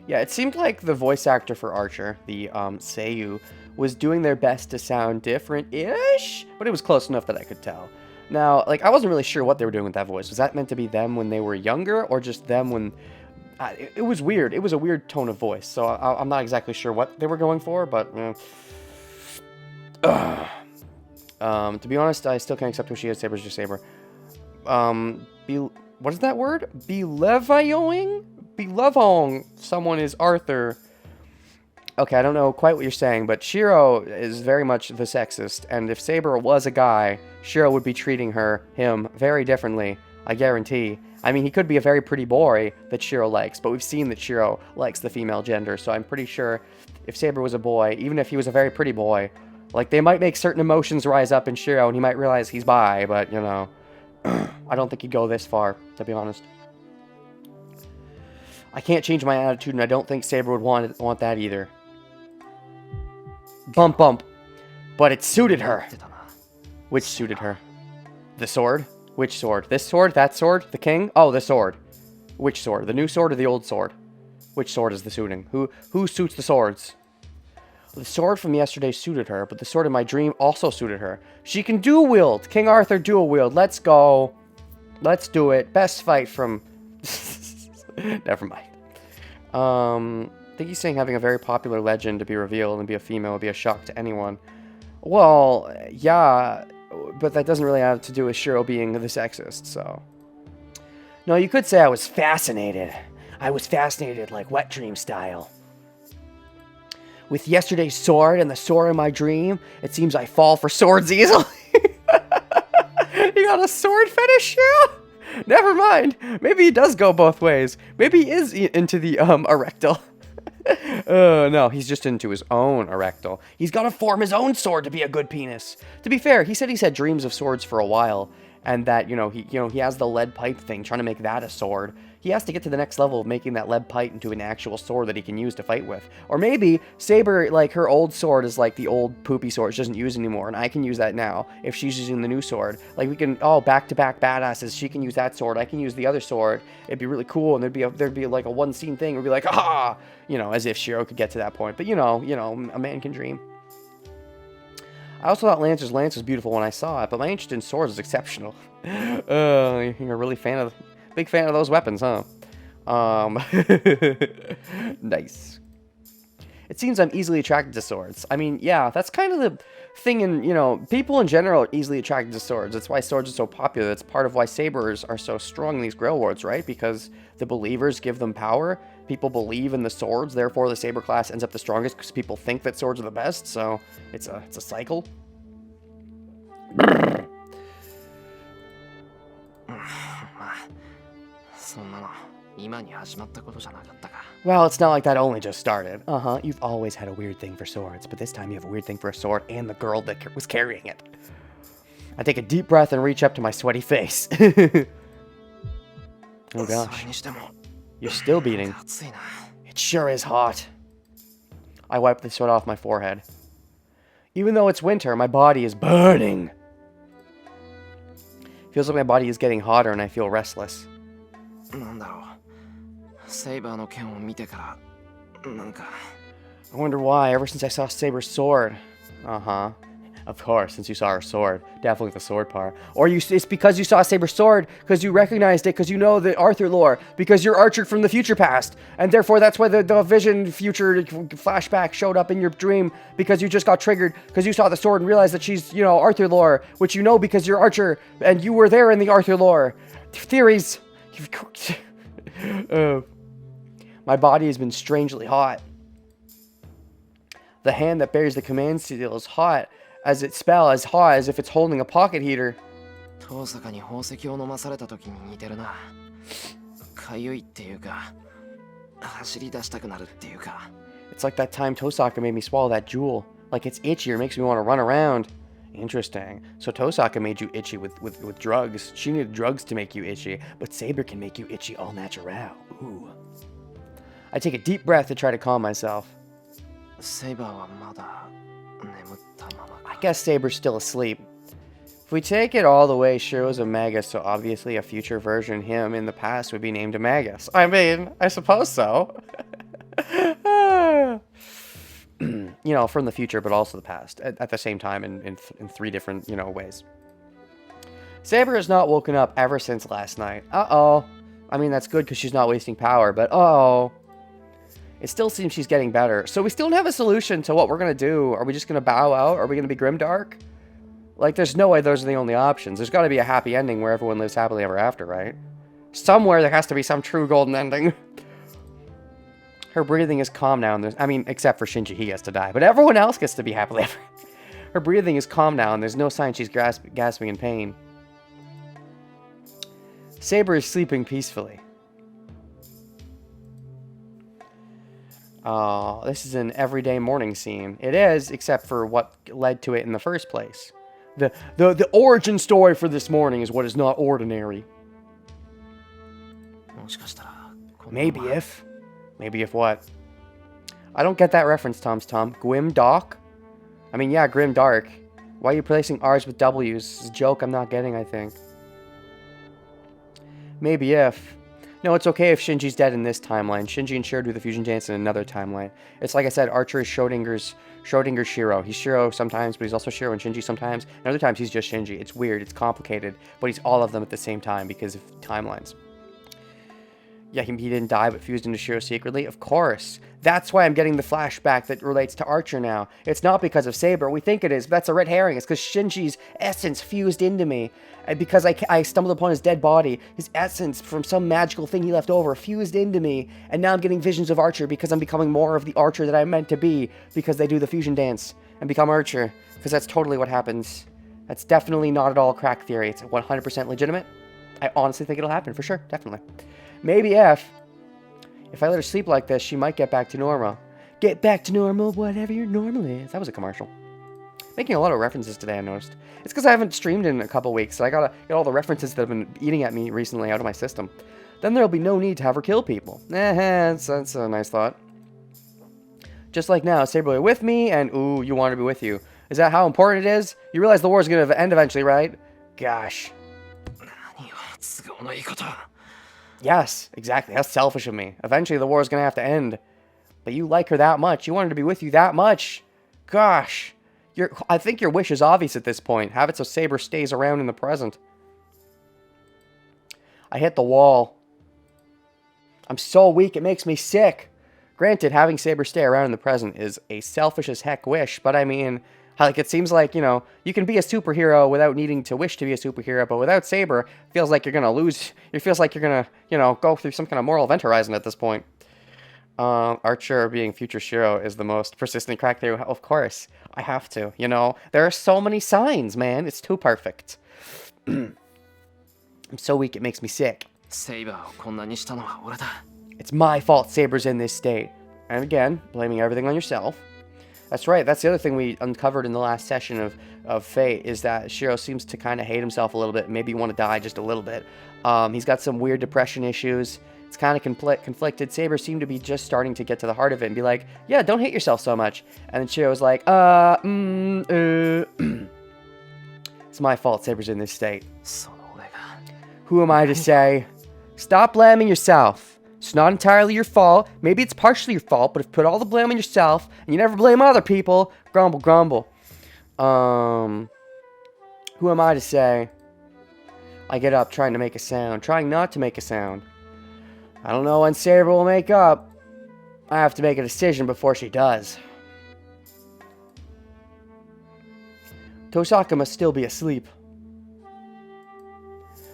[SPEAKER 1] Yeah, it seemed like the voice actor for Archer, the Seiyu, was doing their best to sound different-ish, but it was close enough that I could tell. Now, like, I wasn't really sure what they were doing with that voice. Was that meant to be them when they were younger, or just them when... it was weird. It was a weird tone of voice, so I'm not exactly sure what they were going for, but... to be honest, I still can't accept who she is. Saber's just Saber. What is that word? Belevong someone is Arthur. Okay, I don't know quite what you're saying, but Shiro is very much the sexist, and if Saber was a guy, Shiro would be treating him very differently, I guarantee. I mean, he could be a very pretty boy that Shiro likes, but we've seen that Shiro likes the female gender, so I'm pretty sure if Saber was a boy, even if he was a very pretty boy, like, they might make certain emotions rise up in Shiro, and he might realize he's bi, but, you know, I don't think he'd go this far, to be honest. I can't change my attitude, and I don't think Saber would want that either. Bump, bump. But it suited her. Which suited her? The sword? Which sword? This sword? That sword? The king? Oh, the sword. Which sword? The new sword or the old sword? Which sword is the suiting? Who suits the swords? The sword from yesterday suited her, but the sword in my dream also suited her. She can dual wield. King Arthur dual wield. Let's go. Let's do it. Best fight from... Never mind. I think he's saying having a very popular legend to be revealed and be a female would be a shock to anyone. Well, yeah, but that doesn't really have to do with Shiro being the sexist, so... No, you could say I was fascinated. I was fascinated like wet dream style. With yesterday's sword and the sword in my dream, it seems I fall for swords easily. You got a sword fetish, Shiro? Never mind. Maybe he does go both ways. Maybe he is into the erectile. No, he's just into his own erectile. He's got to form his own sword to be a good penis. To be fair, he said he's had dreams of swords for a while, and that he has the lead pipe thing, trying to make that a sword. He has to get to the next level of making that lead pipe into an actual sword that he can use to fight with. Or maybe Saber, like, her old sword is like the old poopy sword she doesn't use anymore, and I can use that now if she's using the new sword. Like, we can, back-to-back badasses. She can use that sword, I can use the other sword. It'd be really cool, and there'd be like a one-scene thing. It'd be like, ah! As if Shiro could get to that point. But, a man can dream. I also thought Lancer's lance was beautiful when I saw it, but my interest in swords is exceptional. You're a really big fan of those weapons, huh? Nice. It seems I'm easily attracted to swords. I mean, yeah, that's kind of the thing in, people in general are easily attracted to swords. That's why swords are so popular. That's part of why sabers are so strong in these Grail Wars, right? Because the believers give them power. People believe in the swords, therefore the saber class ends up the strongest because people think that swords are the best, so it's a cycle. Well, it's not like that only just started. You've always had a weird thing for swords, but this time you have a weird thing for a sword and the girl that was carrying it. I take a deep breath and reach up to my sweaty face. Oh gosh. You're still beating. It sure is hot. I wipe the sweat off my forehead. Even though it's winter, my body is burning. Feels like my body is getting hotter and I feel restless. I wonder why, ever since I saw Saber's sword. Of course, since you saw her sword. Definitely the sword part. Or it's because you saw Saber's sword, because you recognized it, because you know the Arthur lore, because you're Archer from the future past, and therefore that's why the vision future flashback showed up in your dream, because you just got triggered, because you saw the sword and realized that she's, Arthur lore, which you know because you're Archer, and you were there in the Arthur lore. Theories. My body has been strangely hot. The hand that bears the command seal is hot as its spell, as hot as if it's holding a pocket heater.
[SPEAKER 2] 遠坂に宝石を飲まされた時に似てるな。かゆいっていうか、走り出したくなるっていうか。
[SPEAKER 1] It's like that time Tosaka made me swallow that jewel. Like it's itchy or makes me want to run around. Interesting. So Tosaka made you itchy with drugs. She needed drugs to make you itchy, but Saber can make you itchy all natural. Ooh. I take a deep breath to try to calm myself.
[SPEAKER 2] セイバーはまだ眠ったままか。
[SPEAKER 1] I guess Saber's still asleep. If we take it all the way, Shiro's a Magus, so obviously a future version him in the past would be named a Magus. I mean, I suppose so. You know, from the future, but also the past, at the same time in three different, you know, ways. Saber has not woken up ever since last night. Uh-oh. I mean, that's good because she's not wasting power, but uh-oh. It still seems she's getting better. So we still don't have a solution to what we're going to do. Are we just going to bow out? Are we going to be grimdark? Like, there's no way those are the only options. There's got to be a happy ending where everyone lives happily ever after, right? Somewhere there has to be some true golden ending. Her breathing is calm now. And I mean, except for Shinji, he gets to die. But everyone else gets to be happily ever. Her breathing is calm now, and there's no sign she's gasping in pain. Saber is sleeping peacefully. Oh, this is an everyday morning scene. It is, except for what led to it in the first place. The origin story for this morning is what is not ordinary. Maybe if what? I don't get that reference, Tom. Grim Dark? I mean, yeah, Grim Dark. Why are you placing R's with W's? It's a joke I'm not getting, I think. Maybe if. No, it's okay if Shinji's dead in this timeline. Shinji and Shiro do the fusion dance in another timeline. It's like I said, Archer is Schrodinger's Shiro. He's Shiro sometimes, but he's also Shiro and Shinji sometimes. And other times he's just Shinji. It's weird, it's complicated, but he's all of them at the same time because of timelines. Yeah, he didn't die, but fused into Shiro secretly. Of course. That's why I'm getting the flashback that relates to Archer now. It's not because of Saber. We think it is, but that's a red herring. It's because Shinji's essence fused into me. And because I stumbled upon his dead body, his essence from some magical thing he left over fused into me. And now I'm getting visions of Archer because I'm becoming more of the Archer that I'm meant to be. Because they do the fusion dance and become Archer. Because that's totally what happens. That's definitely not at all crack theory. It's 100% legitimate. I honestly think it'll happen, for sure. Definitely. Maybe if I let her sleep like this, she might get back to normal. Get back to normal, whatever your normal is. That was a commercial. Making a lot of references today, I noticed. It's because I haven't streamed in a couple weeks, so I gotta get all the references that have been eating at me recently out of my system. Then there'll be no need to have her kill people. That's a nice thought. Just like now, Saber will be with me, and ooh, you want to be with you. Is that how important it is? You realize the war's gonna end eventually, right? Gosh. Yes, exactly. That's selfish of me. Eventually the war is going to have to end. But you like her that much. You want her to be with you that much. Gosh. I think your wish is obvious at this point. Have it so Saber stays around in the present. I hit the wall. I'm so weak, it makes me sick. Granted, having Saber stay around in the present is a selfish as heck wish. But I mean, like, it seems like, you know, you can be a superhero without needing to wish to be a superhero, but without Saber, it feels like you're going to lose. It feels like you're going to, you know, go through some kind of moral event horizon at this point. Archer being future Shiro is the most persistent crack theory. Of course, I have to, you know. There are so many signs, man. It's too perfect. I'm so weak, it makes me sick. It's my fault Saber's in this state. And again, blaming everything on yourself. That's right, that's the other thing we uncovered in the last session of Fate, is that Shiro seems to kind of hate himself a little bit, maybe want to die just a little bit. He's got some weird depression issues. It's kind of conflicted. Saber seemed to be just starting to get to the heart of it and be like, yeah, don't hate yourself so much. And then Shiro's like, it's my fault Saber's in this state. Who am I to say? Stop blaming yourself. It's not entirely your fault. Maybe it's partially your fault, but if you put all the blame on yourself and you never blame other people, grumble, grumble. Who am I to say? I get up trying to make a sound, trying not to make a sound. I don't know when Saber will make up. I have to make a decision before she does. Tosaka must still be asleep.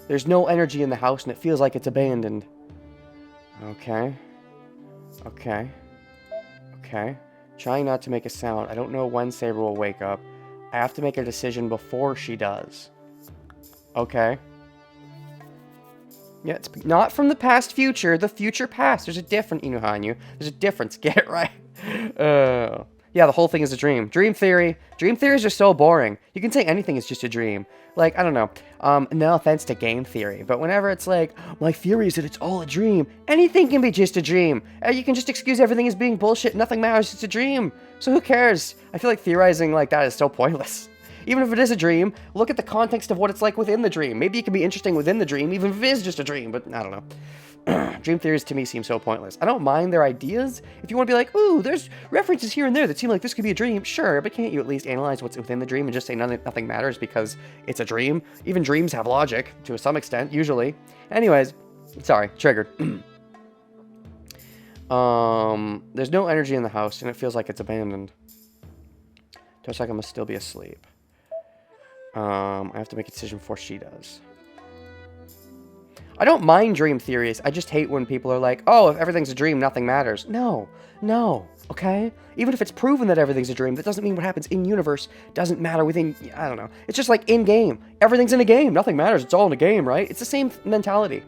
[SPEAKER 1] There's no energy in the house and it feels like it's abandoned. Okay. Trying not to make a sound. I don't know when Saber will wake up. I have to make a decision before she does. Okay. Yeah, it's not from the past future, the future past. There's a difference, Inuhanyu. There's a difference. Get it right. Yeah, the whole thing is a dream. Dream theory. Dream theories are so boring. You can say anything is just a dream. Like, I don't know. No offense to game theory, but whenever it's like, my theory is that it's all a dream, anything can be just a dream. You can just excuse everything as being bullshit. Nothing matters. It's a dream. So who cares? I feel like theorizing like that is so pointless. Even if it is a dream, look at the context of what it's like within the dream. Maybe it can be interesting within the dream, even if it is just a dream, but I don't know. Dream theories to me seem so pointless. I don't mind their ideas. If you want to be like, ooh, there's references here and there that seem like this could be a dream, sure, but can't you at least analyze what's within the dream and just say nothing matters because it's a dream? Even dreams have logic, to some extent, usually. Anyways, sorry, triggered. There's no energy in the house, and it feels like it's abandoned. Tosaka must still be asleep. I have to make a decision before she does. I don't mind dream theories. I just hate when people are like, oh, if everything's a dream, nothing matters. No, okay? Even if it's proven that everything's a dream, that doesn't mean what happens in universe doesn't matter within, I don't know. It's just like in game. Everything's in a game. Nothing matters. It's all in a game, right? It's the same mentality.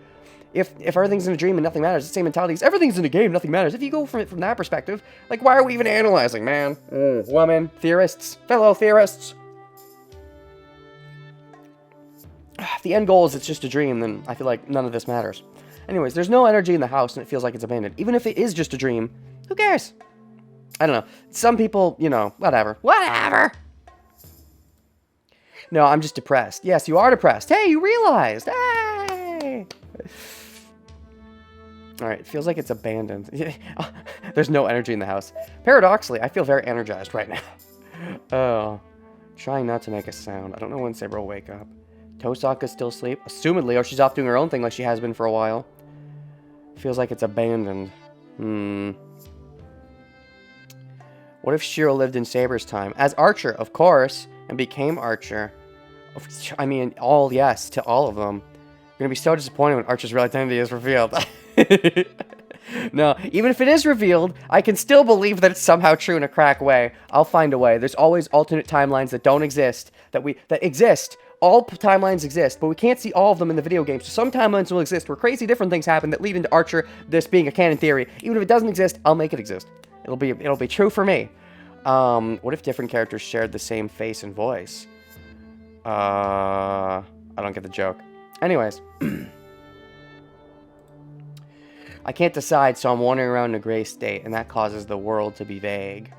[SPEAKER 1] If everything's in a dream and nothing matters, it's the same mentality as everything's in a game, nothing matters. If you go from it from that perspective, like, why are we even analyzing, man? Women, theorists, fellow theorists. If the end goal is it's just a dream, then I feel like none of this matters. Anyways, there's no energy in the house, and it feels like it's abandoned. Even if it is just a dream, who cares? I don't know. Some people, you know, whatever. Whatever! No, I'm just depressed. Yes, you are depressed. Hey, you realized! Hey! Alright, it feels like it's abandoned. There's no energy in the house. Paradoxically, I feel very energized right now. Oh. Trying not to make a sound. I don't know when Saber will wake up. Tosaka's still asleep, assumedly, or she's off doing her own thing like she has been for a while. Feels like it's abandoned. What if Shiro lived in Saber's time? As Archer, of course, and became Archer. I mean, yes to all of them. I'm gonna be so disappointed when Archer's real identity is revealed. No, even if it is revealed, I can still believe that it's somehow true in a crack way. I'll find a way. There's always alternate timelines that don't exist, that exist. All timelines exist, but we can't see all of them in the video game. So some timelines will exist where crazy different things happen that lead into Archer, this being a canon theory. Even if it doesn't exist, I'll make it exist. It'll be true for me. What if different characters shared the same face and voice? I don't get the joke. Anyways. I can't decide, so I'm wandering around in a gray state, and that causes the world to be vague.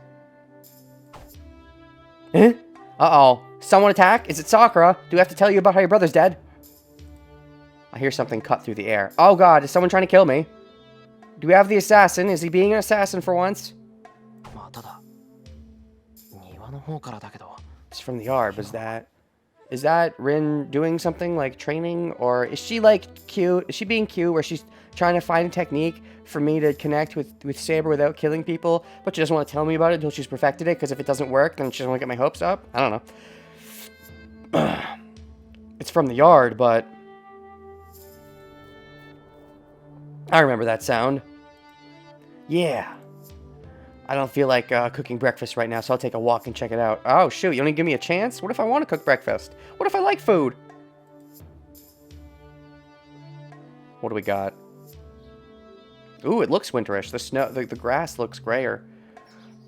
[SPEAKER 1] Uh-oh. Someone attack? Is it Sakura? Do we have to tell you about how your brother's dead? I hear something cut through the air. Oh god, is someone trying to kill me? Do we have the assassin? Is he being an assassin for once? It's from the yard, but is that Rin doing something like training? Or is she like cute? Is she being cute where she's trying to find a technique for me to connect with Saber without killing people, but she doesn't want to tell me about it until she's perfected it, because if it doesn't work, then she doesn't want to get my hopes up? I don't know. It's from the yard, but I remember that sound. Yeah. I don't feel like cooking breakfast right now, so I'll take a walk and check it out. Oh, shoot, you only give me a chance? What if I want to cook breakfast? What if I like food? What do we got? Ooh, it looks winterish. The grass looks grayer.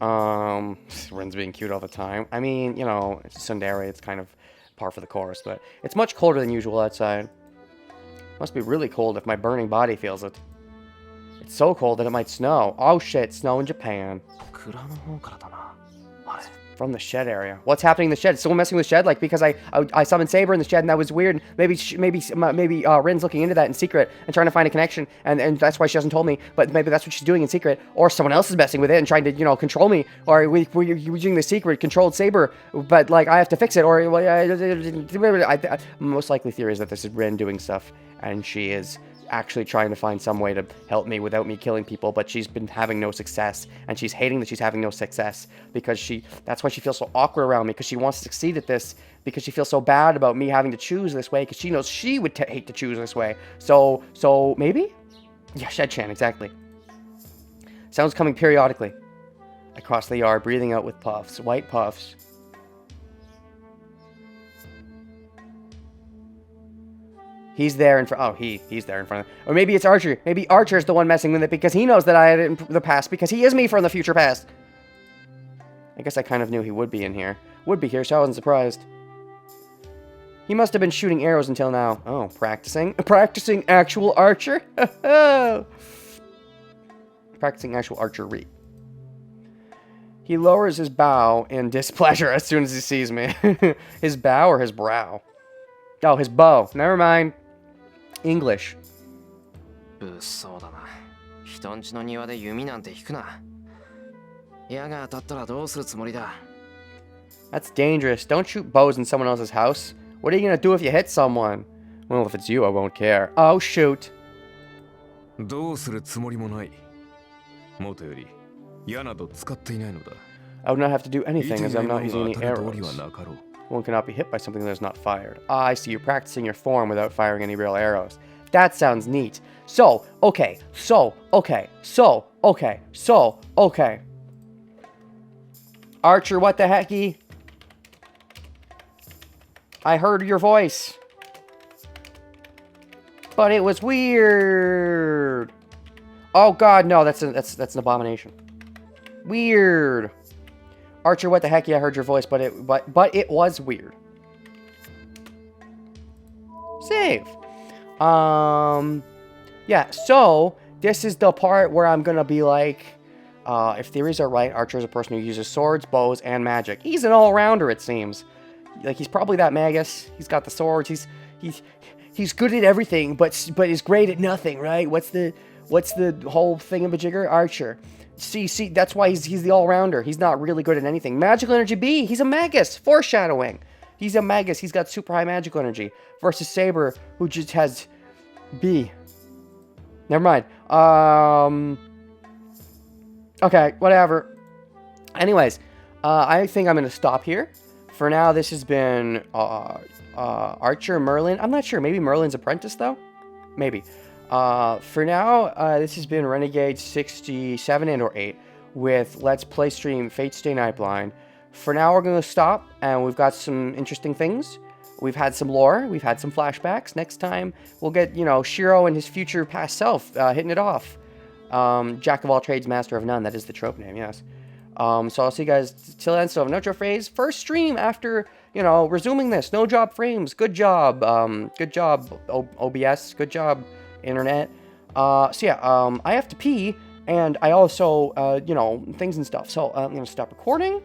[SPEAKER 1] Rin's being cute all the time. I mean, you know, it's Tsundere, it's kind of par for the course, but it's much colder than usual outside. Must be really cold if my burning body feels it. It's so cold that it might snow. Oh shit, snow in Japan. From the shed area. What's happening in the shed? Is someone messing with the shed? Like, because I summoned Saber in the shed and that was weird. Maybe Rin's looking into that in secret and trying to find a connection, and that's why she hasn't told me. But maybe that's what she's doing in secret, or someone else is messing with it and trying to, you know, control me. Or we're using the secret controlled Saber, but like I have to fix it. Or most likely theory is that this is Rin doing stuff, and she is actually trying to find some way to help me without me killing people, but she's been having no success, and she's hating that she's having no success, because that's why she feels so awkward around me, because she wants to succeed at this, because she feels so bad about me having to choose this way, because she knows she would hate to choose this way. So maybe? Yeah, Shed-chan, exactly. Sounds coming periodically. Across the yard, breathing out with puffs. White puffs. He's there in front. Oh, he's there in front of. Or maybe it's Archer. Maybe Archer's the one messing with it because he knows that I had it in the past because he is me from the future past. I guess I kind of knew he would be in here. Would be here, so I wasn't surprised. He must have been shooting arrows until now. Oh, practicing? Practicing actual archer? Practicing actual archery. He lowers his bow in displeasure as soon as he sees me. His bow or his brow? Oh, his bow. Never mind. English.
[SPEAKER 2] 物騒だな。人んちの庭で弓なんて引くな。矢が当たったらどうするつもりだ。
[SPEAKER 1] That's dangerous. Don't shoot bows in someone else's house. What are you gonna do if you hit someone? Well, if it's you, I won't care. Oh, shoot.
[SPEAKER 4] どうするつもりもない。元より矢など使っていないのだ。
[SPEAKER 1] I would not have to do anything as I'm not using any
[SPEAKER 4] 当たる道理
[SPEAKER 1] arrows.
[SPEAKER 4] はなかろう。
[SPEAKER 1] One cannot be hit by something that is not fired. Ah, I see. You're practicing your form without firing any real arrows. That sounds neat. So, okay. Archer, what the hecky? I heard your voice. But it was weird. Oh god, no, that's an abomination. Weird. Archer, what the heck? Yeah, I heard your voice, but it was weird. Save. Yeah, so this is the part where I'm gonna be like, if theories are right, Archer is a person who uses swords, bows, and magic. He's an all-rounder, it seems. Like, he's probably that magus. He's got the swords. He's good at everything, but is great at nothing, right? What's the whole thingamajigger? Archer. See, that's why he's the all-rounder. He's not really good at anything. Magical energy B. He's a magus. Foreshadowing. He's a magus. He's got super high magical energy. Versus Saber, who just has B. Never mind. Okay, whatever. Anyways, I think I'm going to stop here. For now, this has been Archer Merlin. I'm not sure. Maybe Merlin's apprentice, though? Maybe. For now, this has been Renegade 67 and or 8 with Let's Play Stream Fate Stay Nightblind. For now, we're going to stop, and we've got some interesting things. We've had some lore. We've had some flashbacks. Next time, we'll get, Shiro and his future past self hitting it off. Jack of all trades, master of none. That is the trope name, yes. So I'll see you guys till then. So, no job phrase. First stream after, resuming this. No job frames. Good job. Good job, OBS. Good job, internet. So yeah, I have to pee, and I also, things and stuff. So I'm going to stop recording.